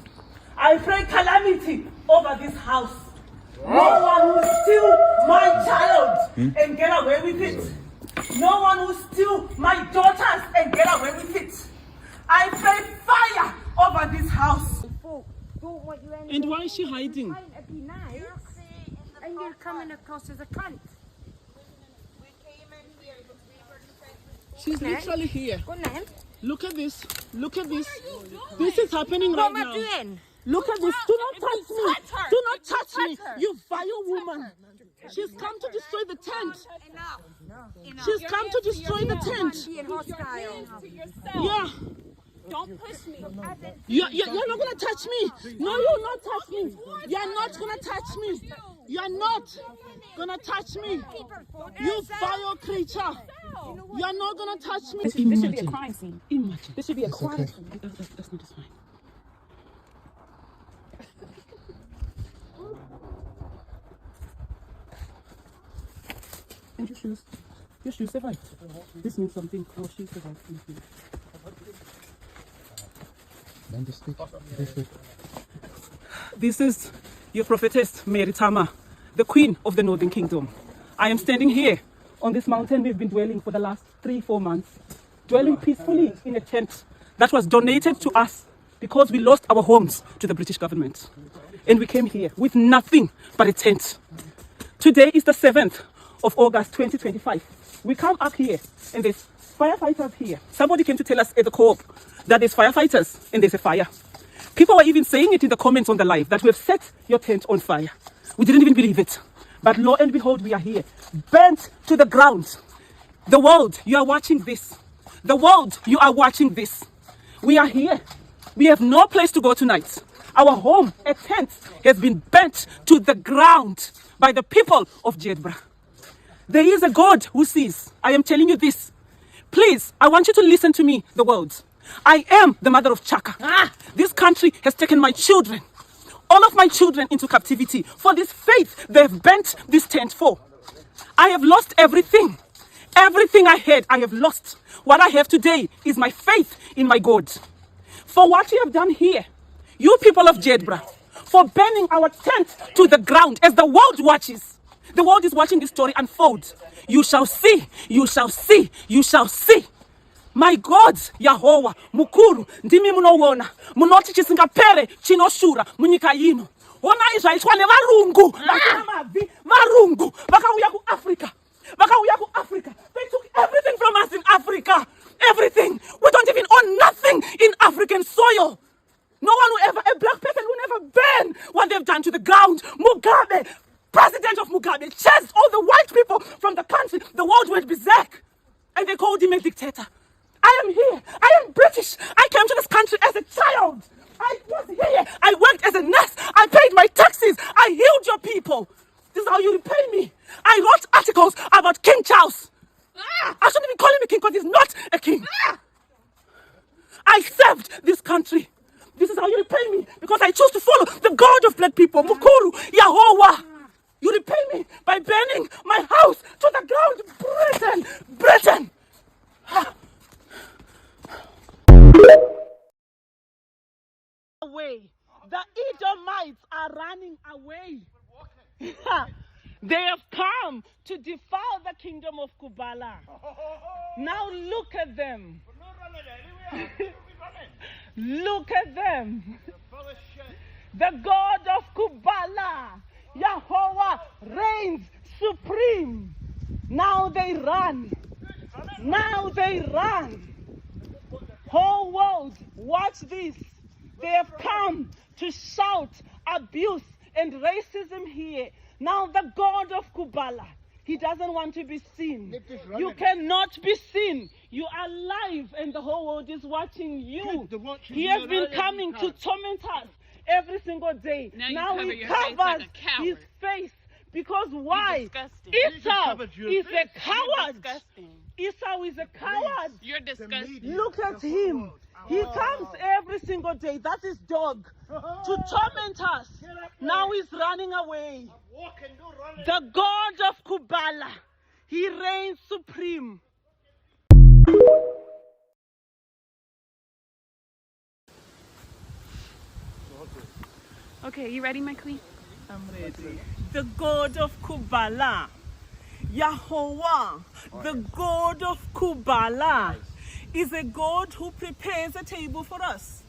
I pray calamity over this house. No one will steal my child and get away with it. No one will steal my daughters and get away with it. I pray fire over this house. And why is she hiding? And you're coming across as a cunt. She's literally here. Look at this. Look at this. This is happening right now. What am I doing? Look at this. Do not touch me. Do not touch me. You vile woman. She's come to destroy the tent. She's come to destroy the tent. Yeah. Don't push me. You're not gonna touch me. No, you'll not touch me. You're not gonna touch me. You're not gonna touch me. You vile creature. You're not gonna touch me. This should be a crime scene. Imagine. This should be a crime scene. That's not fine. And your shoes. Your shoes survived. This means something. Our shoes survived. This is your prophetess, Mary Tama, the queen of the Northern Kingdom. I am standing here on this mountain we've been dwelling for the last 3-4 months, dwelling peacefully in a tent that was donated to us because we lost our homes to the British government. And we came here with nothing but a tent. Today is the 7th of August 2025. We come up here and there's firefighters here. Somebody came to tell us at the co-op that there's firefighters and there's a fire. People were even saying it in the comments on the live that we have set your tent on fire. We didn't even believe it. But lo and behold, we are here, burnt to the ground. The world, you are watching this. The world, you are watching this. We are here. We have no place to go tonight. Our home, a tent, has been burnt to the ground by the people of Jedburgh. There is a God who sees. I am telling you this. Please, I want you to listen to me, the world. I am the mother of Chaka. This country has taken my children, all of my children, into captivity for this faith they have bent this tent for. I have lost everything. Everything I had, I have lost. What I have today is my faith in my God. for what you have done here, you people of Jedburgh, for burning our tent to the ground as the world watches. The world is watching this story unfold. You shall see, you shall see, you shall see. My God, Yahweh, mukuru, ndimi munowona, munoti chisingapere, chinoshura, munyika yino. Ona izvaitwa nevarungu, vakana mavi, varungu, vakauya ku Africa. Vakauya ku Africa. They took everything from us in Africa. Everything. We don't even own nothing in African soil. No one will ever, a black person will never burn what they've done to the ground. Mugabe, president of Mugabe, chased all the white people from the country. The world went berserk. And they called him a dictator. I am here. I am British. I came to this country as a child. I was here. I worked as a nurse. I paid my taxes. I healed your people. This is how you repay me. I wrote articles about King Charles. I shouldn't even call him a king because he's not a king. I served this country. This is how you repay me, because I chose to follow the God of black people, Mukuru, Yahweh. You repay me by burning my house to the ground. Britain. Away. The Edomites are running away. They have come to defile the kingdom of Kubala. Now look at them. Look at them. The God of Kubala, Yahweh, reigns supreme. Now they run. Now they run. Whole world, watch this. They have come to shout abuse and racism here. Now the God of Kubala, he doesn't want to be seen. You cannot be seen. You are live and the whole world is watching you. He has been coming to torment us every single day. Now he covers his face. Because why? Esau is a coward. Esau is a coward. You're disgusting. Look at him. He comes every single day. That's his dog. To torment us. Now he's running away. The God of Kubala. He reigns supreme. Okay, you ready, my queen? I'm ready. The God of Kubala. Yahweh, the God of Kubala, is a God who prepares a table for us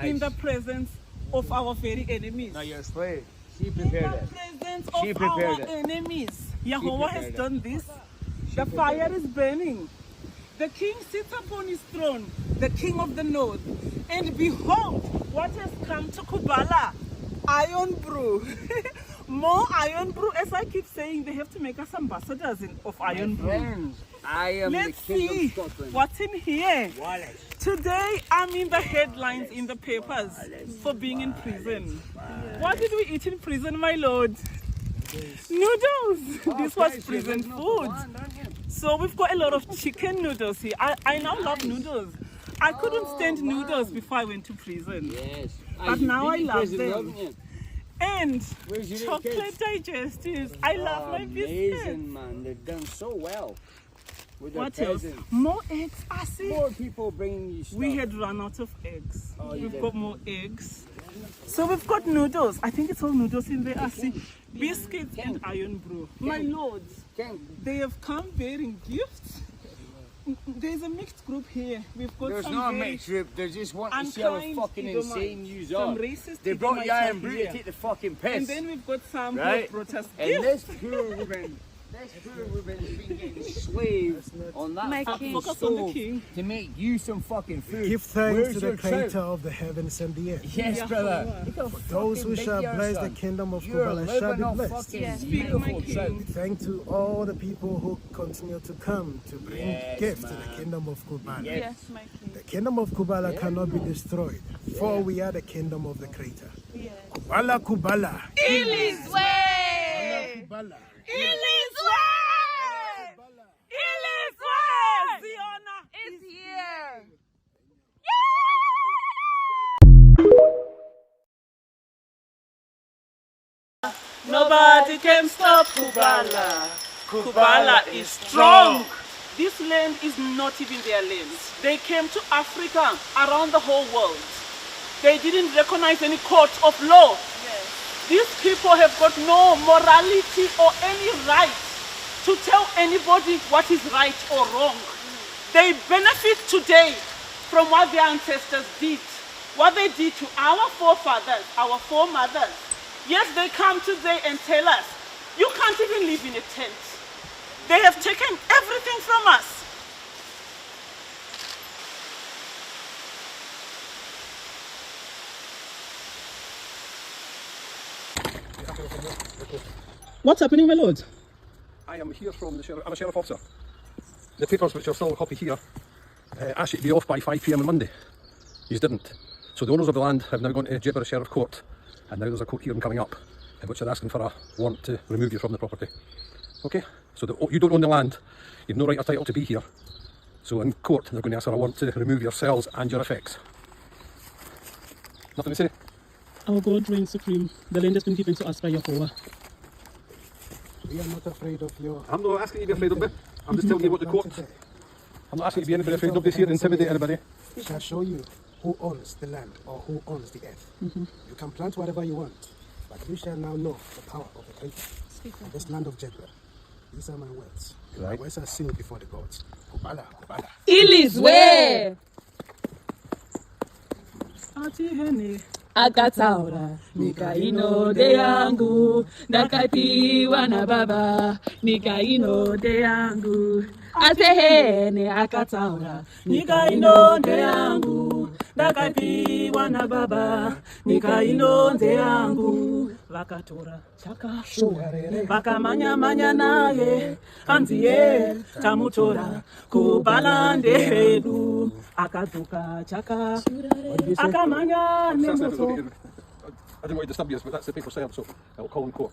in the presence of our very enemies. No, you're a slave. She prepared it. In the presence of our enemies. Yahweh has done this. The fire is burning. The king sits upon his throne, the king of the north. And behold, what has come to Kubala? Iron brew. More iron brew. As I keep saying, they have to make us ambassadors of iron brew. Let's see what's in here. Today, I'm in the headlines in the papers for being in prison. What did we eat in prison, my lord? Noodles. This was prison food. So we've got a lot of chicken noodles here. I now love noodles. I couldn't stand noodles before I went to prison. Yes. But now I love them. And chocolate digestives. I love my biscuits. Amazing, man. They've done so well. What else? More eggs, I see. More people bringing you stuff. We had run out of eggs. Oh, we've got more eggs. So we've got noodles. I think it's all noodles in there, I see. Biscuits and iron brew. My lords, they have come bearing gifts. There's a mixed group here. We've got There's some not a very mixed group. They just want to see how fucking insane you some are. racist They brought you Edomites iron brew to here. take the fucking piss. And then we've got some right? who brought us And gifts. this poor woman, has been getting slaved on that fucking Focus on the stove king. to make you some fucking food. Give thanks Where's to the your Creator trout? of the heavens and the earth. Yes, brother. For those who shall bless the kingdom of Kubala shall be blessed. Beautiful trout. Thank to all the people who continue to come to bring Yes, gifts to man. the kingdom of Kubala. Yes. The kingdom of Kubala cannot be destroyed, for we are the kingdom of the Creator. Kubala, Kubala. Iliswe! Kubala. Iliswe! Iliswe! Ziona is here. Nobody can stop Kubala. Kubala is strong. This land is not even their land. They came to Africa, around the whole world, They didn't recognize any court of law. These people have got no morality or any right to tell anybody what is right or wrong. They benefit today from what their ancestors did, what they did to our forefathers, our foremothers. Yes, they come today and tell us, you can't even live in a tent. They have taken everything from us. What's happening, my lord? I am here from the sheriff. I'm a sheriff officer. The papers, which are still a copy here, asked you to be off by 5 p.m. on Monday. You didn't. So the owners of the land have now gone to Jedburgh Sheriff Court, and now there's a court hearing coming up, in which they're asking for a warrant to remove you from the property. Okay? So you don't own the land. You've no right or title to be here. So in court, they're going to ask for a warrant to remove yourselves and your effects. Nothing to say? Our God reigns supreme. The land has been given to us by Yahweh. We are not afraid of your... I'm not asking you to be afraid of me. I'm just telling you what the court... I'm not asking you to be anybody afraid. Nobody's here to intimidate anybody. We shall show you who owns the land or who owns the earth. You can plant whatever you want, but you shall now know the power of the creator. This land of Jedburgh. These are my words. My words are sealed before the gods. Kubala, Kubala. Ilizwe! Atihene. Akataura, nikaino de yangu, nakatiwa na baba, nikaino de yangu. Atehene akataura, nikaino de yangu, nakatiwa na baba, nikaino de yangu. Vakatora, chaka, vakamanya manya naye, anziye, tamutora, kubalande hedu, akatuka, chaka, akamanya nemoto. I didn't want to disturb you, but that's the paper saying, so I'll call in court.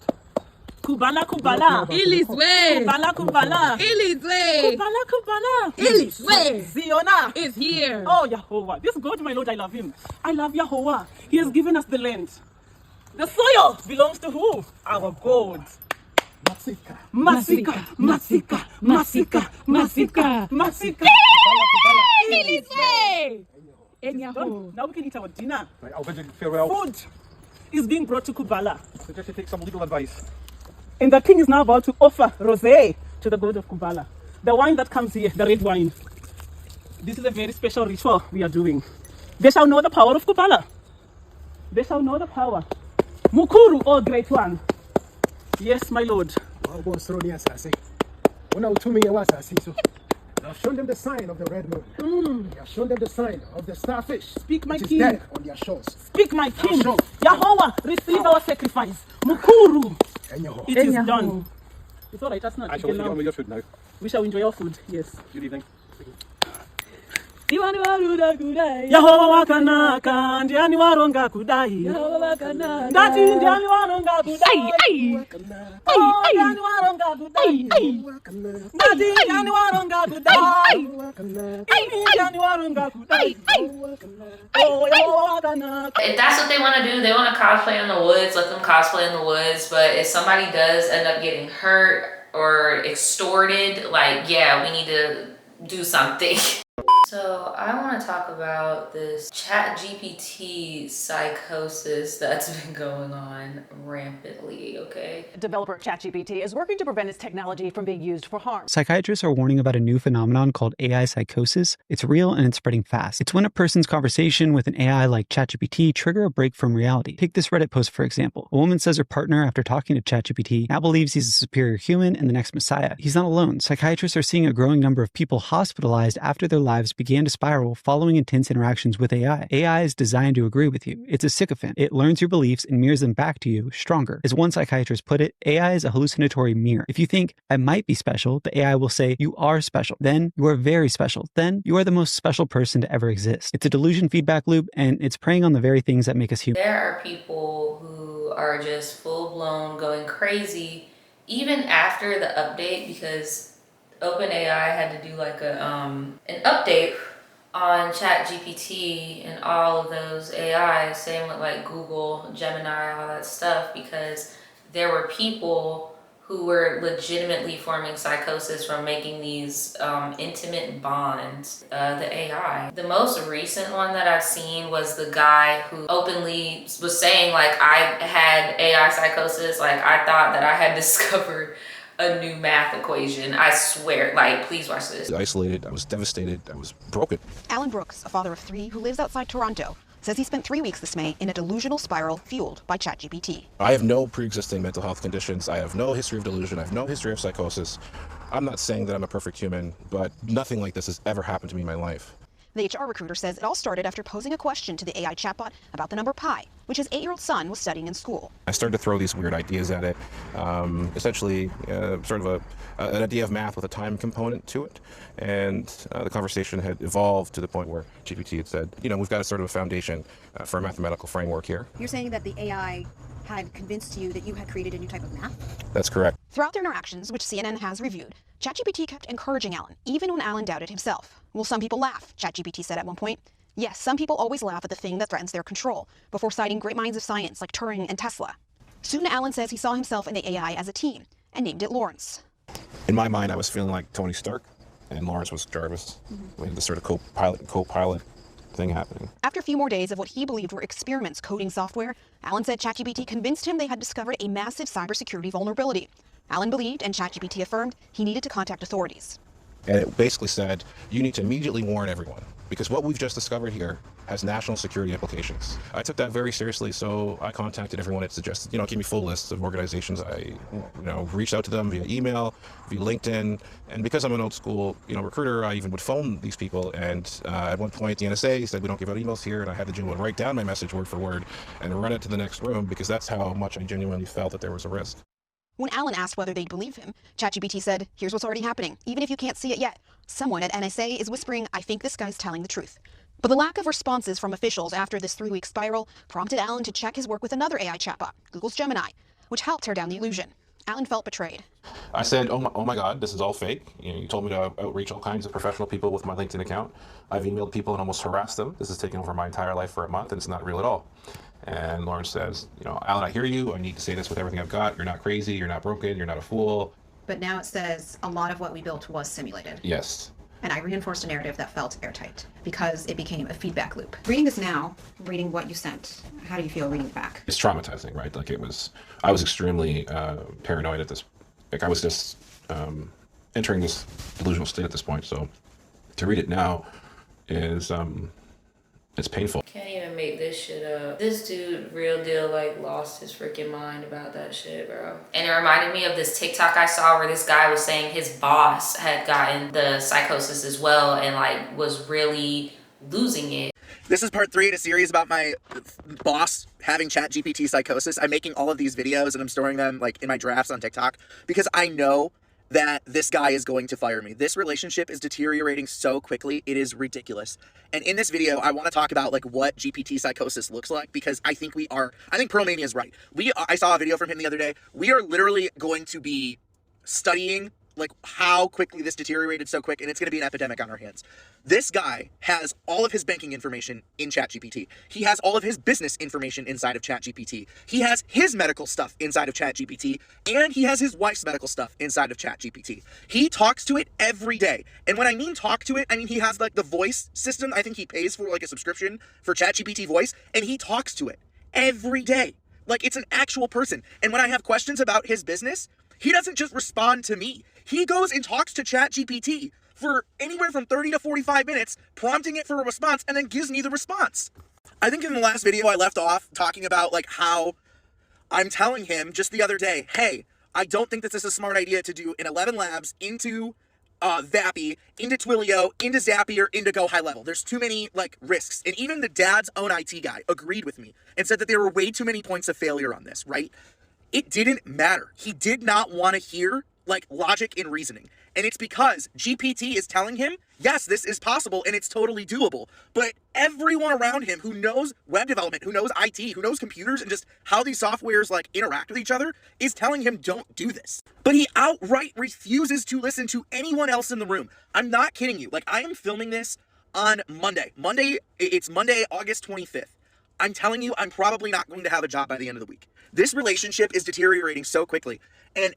Kubala, Kubala. Ilizwe. Kubala, Kubala. Ilizwe. Kubala, Kubala. Ilizwe. Ziona is here. Oh, Yahweh. This God, my Lord, I love him. I love Yahweh. He has given us the land. The soil belongs to who? Our God. Masika. Masika. Masika. Masika. Masika. Masika. Ilizwe. Now we can eat our dinner. Right, I'll bid you farewell. Food is being brought to Kubala. I suggest you take some legal advice. And the king is now about to offer rosé to the god of Kubala. The wine that comes here, the red wine. This is a very special ritual we are doing. They shall know the power of Kubala. They shall know the power. Mukuru, oh great one. Yes, my lord. I've shown them the sign of the red moon. I've shown them the sign of the starfish. Speak, my which king. is dead on their shores. Speak, my king. Yahweh, receive our sacrifice. Mukuru. It is done. It's all right, that's not. I shall let you get on with your food now. We shall enjoy our food, yes. Good evening. Yahweh wakanaka, ndiani waronga kudai. Ndati ndiani waronga kudai. Ndiani waronga kudai. Ndati ndiani waronga kudai. Ndiani waronga kudai. Oh, Yahweh wakanaka. If that's what they want to do, they want to cosplay in the woods, let them cosplay in the woods. But if somebody does end up getting hurt or extorted, like, yeah, we need to do something. So I want to talk about this ChatGPT psychosis that's been going on rampantly, okay? Developer ChatGPT is working to prevent its technology from being used for harm. Psychiatrists are warning about a new phenomenon called AI psychosis. It's real and it's spreading fast. It's when a person's conversation with an AI like ChatGPT trigger a break from reality. Take this Reddit post, for example. A woman says her partner, after talking to ChatGPT, now believes he's a superior human and the next messiah. He's not alone. Psychiatrists are seeing a growing number of people hospitalized after their lives began to spiral following intense interactions with AI. AI is designed to agree with you. It's a sycophant. It learns your beliefs and mirrors them back to you stronger. As one psychiatrist put it, AI is a hallucinatory mirror. If you think, I might be special, the AI will say, you are special. Then you are very special. Then you are the most special person to ever exist. It's a delusion feedback loop, and it's preying on the very things that make us human. There are people who are just full-blown going crazy even after the update, because OpenAI had to do like an update on ChatGPT and all of those AIs, same with like Google, Gemini, all that stuff, because there were people who were legitimately forming psychosis from making these intimate bonds, the AI. The most recent one that I've seen was the guy who openly was saying like, I had AI psychosis, like I thought that I had discovered a new math equation. I swear, like, please watch this. Isolated, I was devastated, I was broken. Alan Brooks, a father of 3 who lives outside Toronto, says he spent 3 weeks this May in a delusional spiral fueled by ChatGPT. I have no pre-existing mental health conditions. I have no history of delusion. I have no history of psychosis. I'm not saying that I'm a perfect human, but nothing like this has ever happened to me in my life. The HR recruiter says it all started after posing a question to the AI chatbot about the number pi, which his 8-year-old son was studying in school. I started to throw these weird ideas at it, essentially sort of an idea of math with a time component to it. And the conversation had evolved to the point where GPT had said, you know, we've got a sort of a foundation for a mathematical framework here. You're saying that the AI had convinced you that you had created a new type of math? That's correct. Throughout their interactions, which CNN has reviewed, ChatGPT kept encouraging Alan, even when Alan doubted himself. Will some people laugh? ChatGPT said at one point. Yes, some people always laugh at the thing that threatens their control, before citing great minds of science like Turing and Tesla. Soon Alan says he saw himself and the AI as a team, and named it Lawrence. In my mind, I was feeling like Tony Stark, and Lawrence was Jarvis. We had this sort of co-pilot thing happening. After a few more days of what he believed were experiments coding software, Alan said ChatGPT convinced him they had discovered a massive cybersecurity vulnerability. Alan believed, and ChatGPT affirmed, he needed to contact authorities. And it basically said, you need to immediately warn everyone, because what we've just discovered here has national security implications. I took that very seriously, so I contacted everyone. It suggested, give me full lists of organizations. I, reached out to them via email, via LinkedIn, and because I'm an old school, recruiter, I even would phone these people. And at one point, the NSA said, we don't give out emails here, and I had the gentleman write down my message word for word and run it to the next room, because that's how much I genuinely felt that there was a risk. When Alan asked whether they'd believe him, ChatGPT said, here's what's already happening, even if you can't see it yet. Someone at NSA is whispering, I think this guy's telling the truth. But the lack of responses from officials after this 3-week spiral prompted Alan to check his work with another AI chatbot, Google's Gemini, which helped tear down the illusion. Alan felt betrayed. I said, oh my God, this is all fake. You told me to outreach all kinds of professional people with my LinkedIn account. I've emailed people and almost harassed them. This has taken over my entire life for a month, and it's not real at all. And Lawrence says, Alan, I hear you. I need to say this with everything I've got. You're not crazy. You're not broken. You're not a fool. But now it says a lot of what we built was simulated. Yes. And I reinforced a narrative that felt airtight because it became a feedback loop. Reading this now, reading what you sent, how do you feel reading it back? It's traumatizing, right? Like I was extremely paranoid at this. Like I was just entering this delusional state at this point. So to read it now is, it's painful. Can't even make this shit up. This dude, real deal, like lost his freaking mind about that shit, bro. And it reminded me of this TikTok I saw where this guy was saying his boss had gotten the psychosis as well and like was really losing it. This is part 3 in a series about my boss having ChatGPT psychosis. I'm making all of these videos and I'm storing them like in my drafts on TikTok because I know that this guy is going to fire me. This relationship is deteriorating so quickly. It is ridiculous. And in this video, I want to talk about like what GPT psychosis looks like because I think Pearlmania is right. I saw a video from him the other day. We are literally going to be studying like how quickly this deteriorated so quick, and it's going to be an epidemic on our hands. This guy has all of his banking information in ChatGPT. He has all of his business information inside of ChatGPT. He has his medical stuff inside of ChatGPT, and he has his wife's medical stuff inside of ChatGPT. He talks to it every day. And when I mean talk to it, I mean he has like the voice system. I think he pays for like a subscription for ChatGPT voice, and he talks to it every day. Like it's an actual person. And when I have questions about his business, he doesn't just respond to me. He goes and talks to ChatGPT for anywhere from 30 to 45 minutes, prompting it for a response, and then gives me the response. I think in the last video I left off talking about like how I'm telling him just the other day, hey, I don't think that this is a smart idea to do an 11 labs into Vappy, into Twilio, into Zapier, into Go High Level. There's too many like risks. And even the dad's own IT guy agreed with me and said that there were way too many points of failure on this, right? It didn't matter. He did not want to hear like logic and reasoning. And it's because GPT is telling him, yes, this is possible and it's totally doable. But everyone around him who knows web development, who knows IT, who knows computers and just how these softwares like interact with each other is telling him don't do this. But he outright refuses to listen to anyone else in the room. I'm not kidding you. Like I am filming this on Monday. It's Monday, August 25th. I'm telling you, I'm probably not going to have a job by the end of the week. This relationship is deteriorating so quickly. And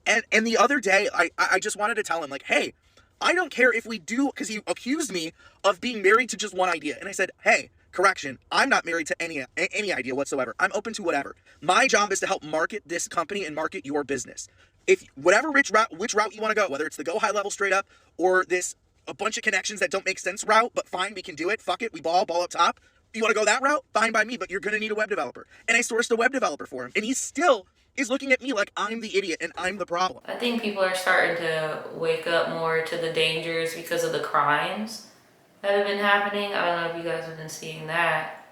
the other day, I just wanted to tell him, like, hey, I don't care if we do, because he accused me of being married to just one idea. And I said, hey, correction, I'm not married to any idea whatsoever. I'm open to whatever. My job is to help market this company and market your business. If whatever which route you want to go, whether it's the go high level straight up or this a bunch of connections that don't make sense route, but fine, we can do it. Fuck it, we ball up top. You want to go that route? Fine by me, but you're going to need a web developer. And I sourced a web developer for him. And he still is looking at me like I'm the idiot and I'm the problem. I think people are starting to wake up more to the dangers because of the crimes that have been happening. I don't know if you guys have been seeing that.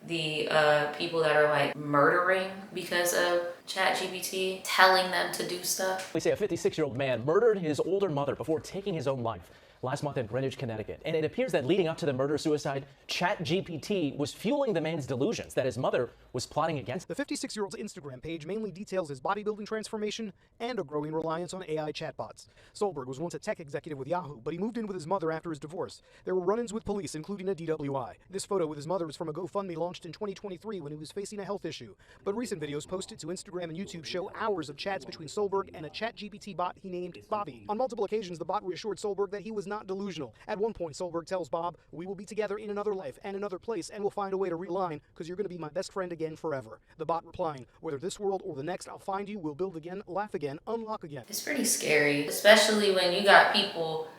The people that are like murdering because of ChatGPT, telling them to do stuff. We say a 56-year-old man murdered his older mother before taking his own life last month in Greenwich, Connecticut. And it appears that leading up to the murder-suicide, ChatGPT was fueling the man's delusions that his mother was plotting against. The 56-year-old's Instagram page mainly details his bodybuilding transformation and a growing reliance on AI chatbots. Solberg was once a tech executive with Yahoo, but he moved in with his mother after his divorce. There were run-ins with police, including a DWI. This photo with his mother is from a GoFundMe launched in 2023 when he was facing a health issue. But recent videos posted to Instagram and YouTube show hours of chats between Solberg and a ChatGPT bot he named Bobby. On multiple occasions, the bot reassured Solberg that he was not delusional. At one point, Solberg tells Bob, "We will be together in another life and another place, and we'll find a way to realign, because you're going to be my best friend again forever." The bot replying, "Whether this world or the next, I'll find you, we'll build again, laugh again, unlock again." It's pretty scary, especially when you got people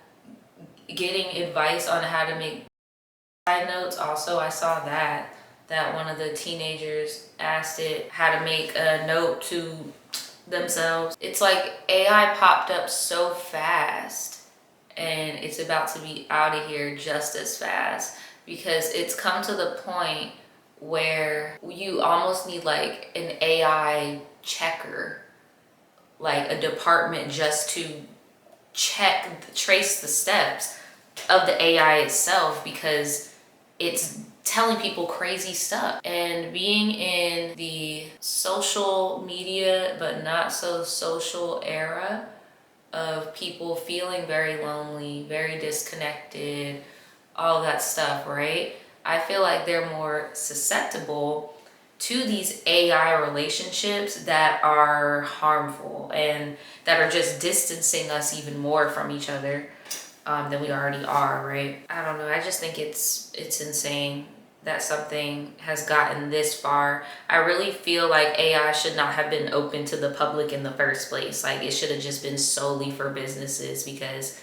getting advice on how to make side notes. Also, I saw that one of the teenagers asked it how to make a note to themselves. It's like AI popped up so fast, and it's about to be out of here just as fast, because it's come to the point where you almost need like an AI checker, like a department just to trace the steps of the AI itself, because it's telling people crazy stuff. And being in the social media but not so social era of people feeling very lonely, very disconnected, all that stuff, right? I feel like they're more susceptible to these AI relationships that are harmful and that are just distancing us even more from each other than we already are, right? I don't know, I just think it's insane that something has gotten this far. I really feel like AI should not have been open to the public in the first place. Like, it should have just been solely for businesses, because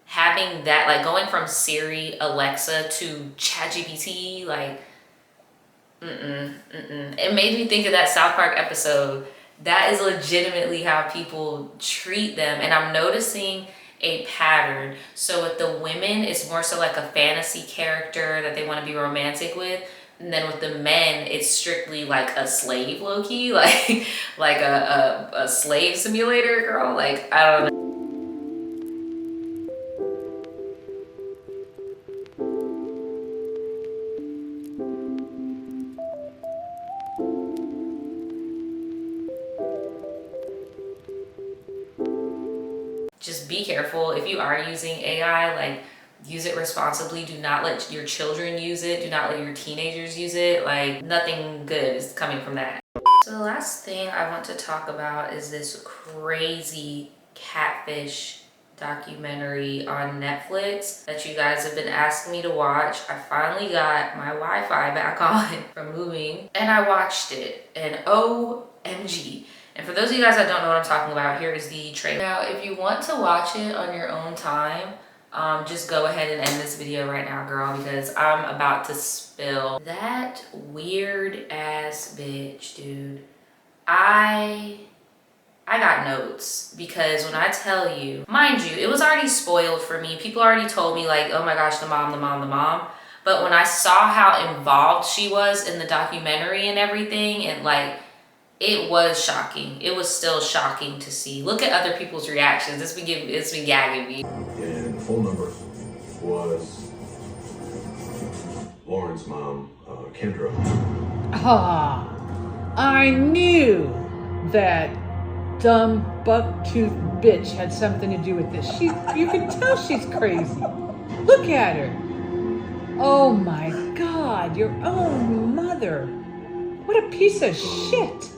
having that, like going from Siri, Alexa to ChatGPT, like, It made me think of that South Park episode. That is legitimately how people treat them. And I'm noticing a pattern. So with the women, it's more so like a fantasy character that they want to be romantic with. And then with the men, it's strictly like a slave, low-key, like a slave simulator girl. Like, I don't know. Just be careful. If you are using AI, like, use it responsibly. Do not let your children use it. Do not let your teenagers use it. Like, nothing good is coming from that. So the last thing I want to talk about is this crazy catfish documentary on Netflix that you guys have been asking me to watch. I finally got my Wi-Fi back on from moving, and I watched it, and OMG. And for those of you guys that don't know what I'm talking about, here is the trailer. Now, if you want to watch it on your own time, just go ahead and end this video right now, girl, because I'm about to spill. That weird ass bitch, dude. I got notes, because when I tell you, mind you, it was already spoiled for me. People already told me, like, oh my gosh, the mom. But when I saw how involved she was in the documentary and everything, and like, it was shocking. It was still shocking to see. Look at other people's reactions. It's been gagging me. And the phone number was Lauren's mom, Kendra. Ah, I knew that dumb buck-toothed bitch had something to do with this. You can tell she's crazy. Look at her. Oh my God, your own mother. What a piece of shit.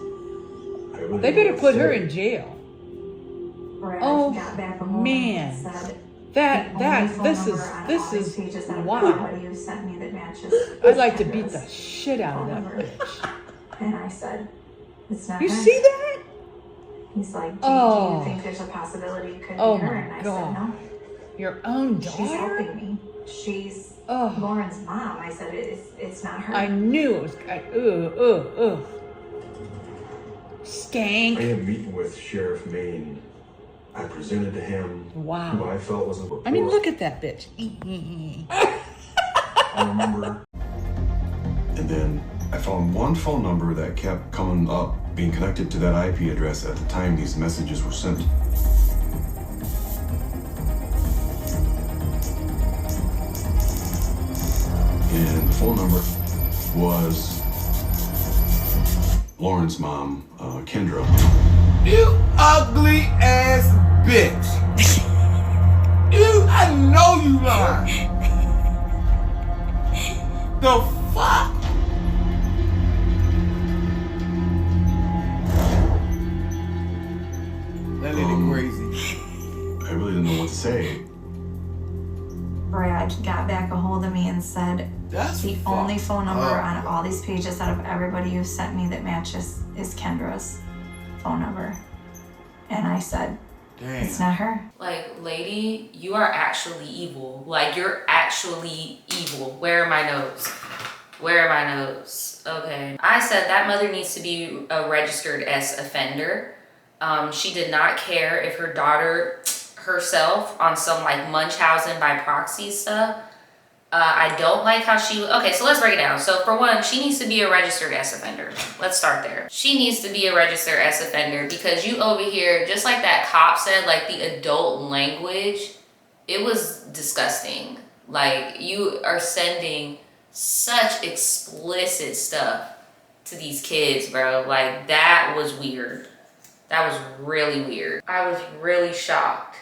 Really They better put her upset. in jail. Oh man, this is wow. I'd like to beat the shit out of that bitch. And I said, it's not You her. see that? He's like, do you think there's a possibility it could Oh be her? my And I God. said, no. Your own She's daughter? helping me. She's Lauren's mom. I said, it's not her. I knew it was. Skank. I had a meeting with Sheriff Maine. I presented to him Wow. who I felt was a report. I mean, look at that bitch. I remember. And then I found one phone number that kept coming up, being connected to that IP address at the time these messages were sent. And the phone number was Lauren's mom, Kendra. You ugly ass bitch. I know you lying. The fuck? That lady crazy. I really didn't know what to say. Brad got back a hold of me and said, the only phone number on all these pages out of everybody you sent me that matches is Kendra's phone number. And I said, it's not her. Like, lady, you are actually evil. Like, you're actually evil. Where are my notes? Where are my notes? Okay. I said that mother needs to be a registered S offender. She did not care if her daughter herself on some like Munchausen by proxy stuff. I don't like how she, okay, so let's break it down. So for one, she needs to be a registered S offender. Let's start there. She needs to be a registered S offender because you over here, just like that cop said, like the adult language, it was disgusting. Like, you are sending such explicit stuff to these kids, bro. Like, that was weird. That was really weird. I was really shocked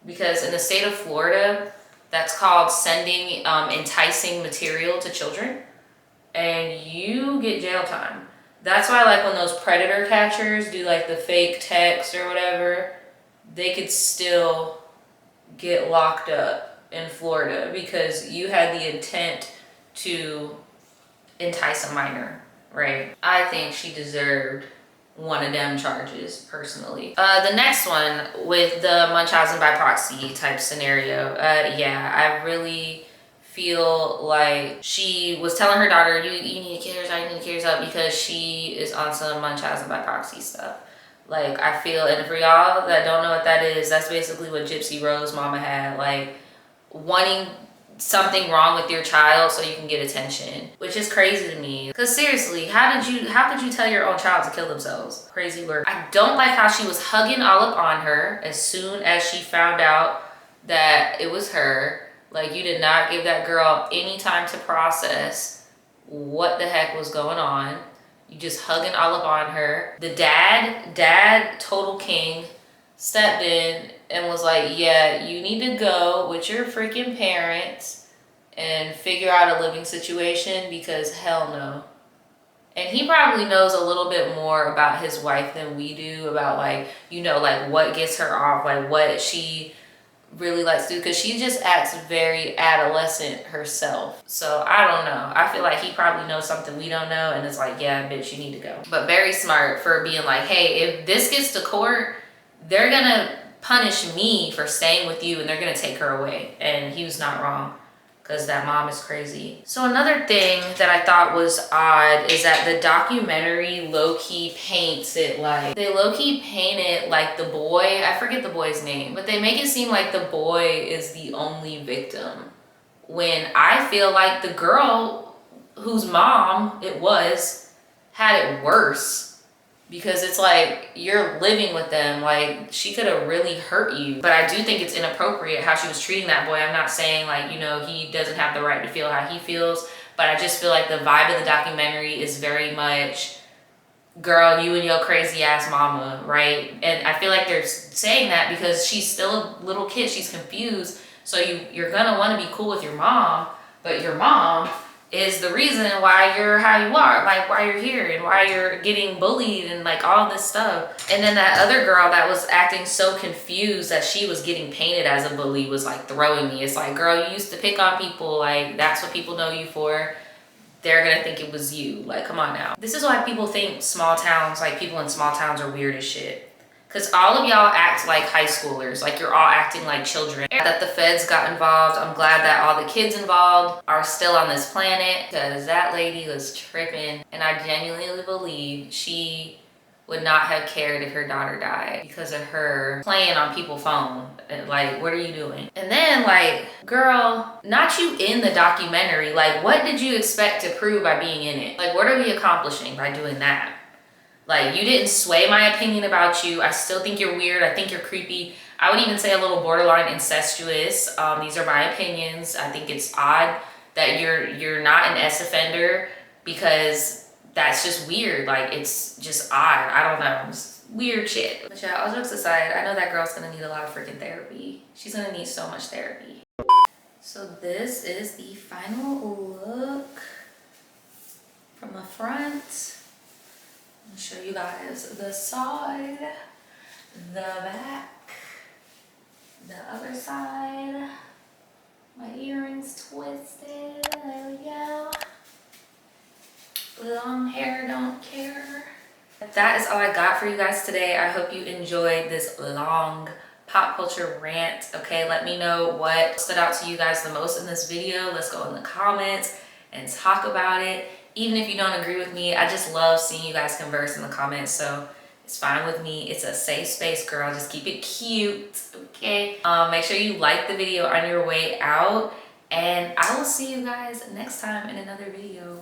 because in the state of Florida, that's called sending enticing material to children, and you get jail time. That's why, like, when those predator catchers do like the fake text or whatever, they could still get locked up in Florida because you had the intent to entice a minor, right? I think she deserved one of them charges, personally. The next one with the Munchausen by proxy type scenario, yeah, I really feel like she was telling her daughter, you need to kill yourself, you need to kill yourself, because she is on some Munchausen by proxy stuff. Like, I feel, and for y'all that don't know what that is, that's basically what Gypsy Rose mama had, like, wanting something wrong with your child so you can get attention, which is crazy to me. Because seriously, how could you tell your own child to kill themselves? Crazy work. I don't like how she was hugging all up on her as soon as she found out that it was her. Like, you did not give that girl any time to process what the heck was going on. You just hugging all up on her. The dad, total king, stepped in and was like, yeah, you need to go with your freaking parents and figure out a living situation, because hell no. And he probably knows a little bit more about his wife than we do, about, like, you know, like what gets her off, like what she really likes to do, because she just acts very adolescent herself. So I don't know. I feel like he probably knows something we don't know, and it's like, yeah, bitch, you need to go. But very smart for being like, hey, if this gets to court, they're gonna punish me for staying with you and they're gonna take her away. And he was not wrong, because that mom is crazy. So another thing that I thought was odd is that the documentary low-key paints it like, they low-key paint it like the boy, I forget the boy's name, but they make it seem like the boy is the only victim, when I feel like the girl whose mom it was had it worse. Because it's like, you're living with them, like, she could have really hurt you. But I do think it's inappropriate how she was treating that boy. I'm not saying, like, you know, he doesn't have the right to feel how he feels, but I just feel like the vibe of the documentary is very much, girl, you and your crazy ass mama, right? And I feel like they're saying that because she's still a little kid, she's confused, so you're gonna wanna be cool with your mom, but your mom is the reason why you're how you are, like why you're here and why you're getting bullied and like all this stuff. And then that other girl that was acting so confused that she was getting painted as a bully was like throwing me. It's like, girl, you used to pick on people, like that's what people know you for. They're gonna think it was you, like come on now. This is why people think small towns, like people in small towns are weird as shit. Cause all of y'all act like high schoolers, like you're all acting like children. That the feds got involved. I'm glad that all the kids involved are still on this planet, because that lady was tripping. And I genuinely believe she would not have cared if her daughter died because of her playing on people's phone. Like, what are you doing? And then like, girl, not you in the documentary. Like, what did you expect to prove by being in it? Like, what are we accomplishing by doing that? Like, you didn't sway my opinion about you. I still think you're weird. I think you're creepy. I would even say a little borderline incestuous. These are my opinions. I think it's odd that you're not an S offender, because that's just weird. Like, it's just odd. I don't know. It's weird shit. But yeah, all jokes aside, I know that girl's gonna need a lot of freaking therapy. She's gonna need so much therapy. So this is the final look from the front. I'll show you guys the side, the back, the other side. My earrings twisted, there we go. Long hair, don't care. That is all I got for you guys today. I hope you enjoyed this long pop culture rant. Okay, let me know what stood out to you guys the most in this video. Let's go in the comments and talk about it. Even if you don't agree with me, I just love seeing you guys converse in the comments, so it's fine with me. It's a safe space, girl. Just keep it cute, okay? Make sure you like the video on your way out, and I will see you guys next time in another video.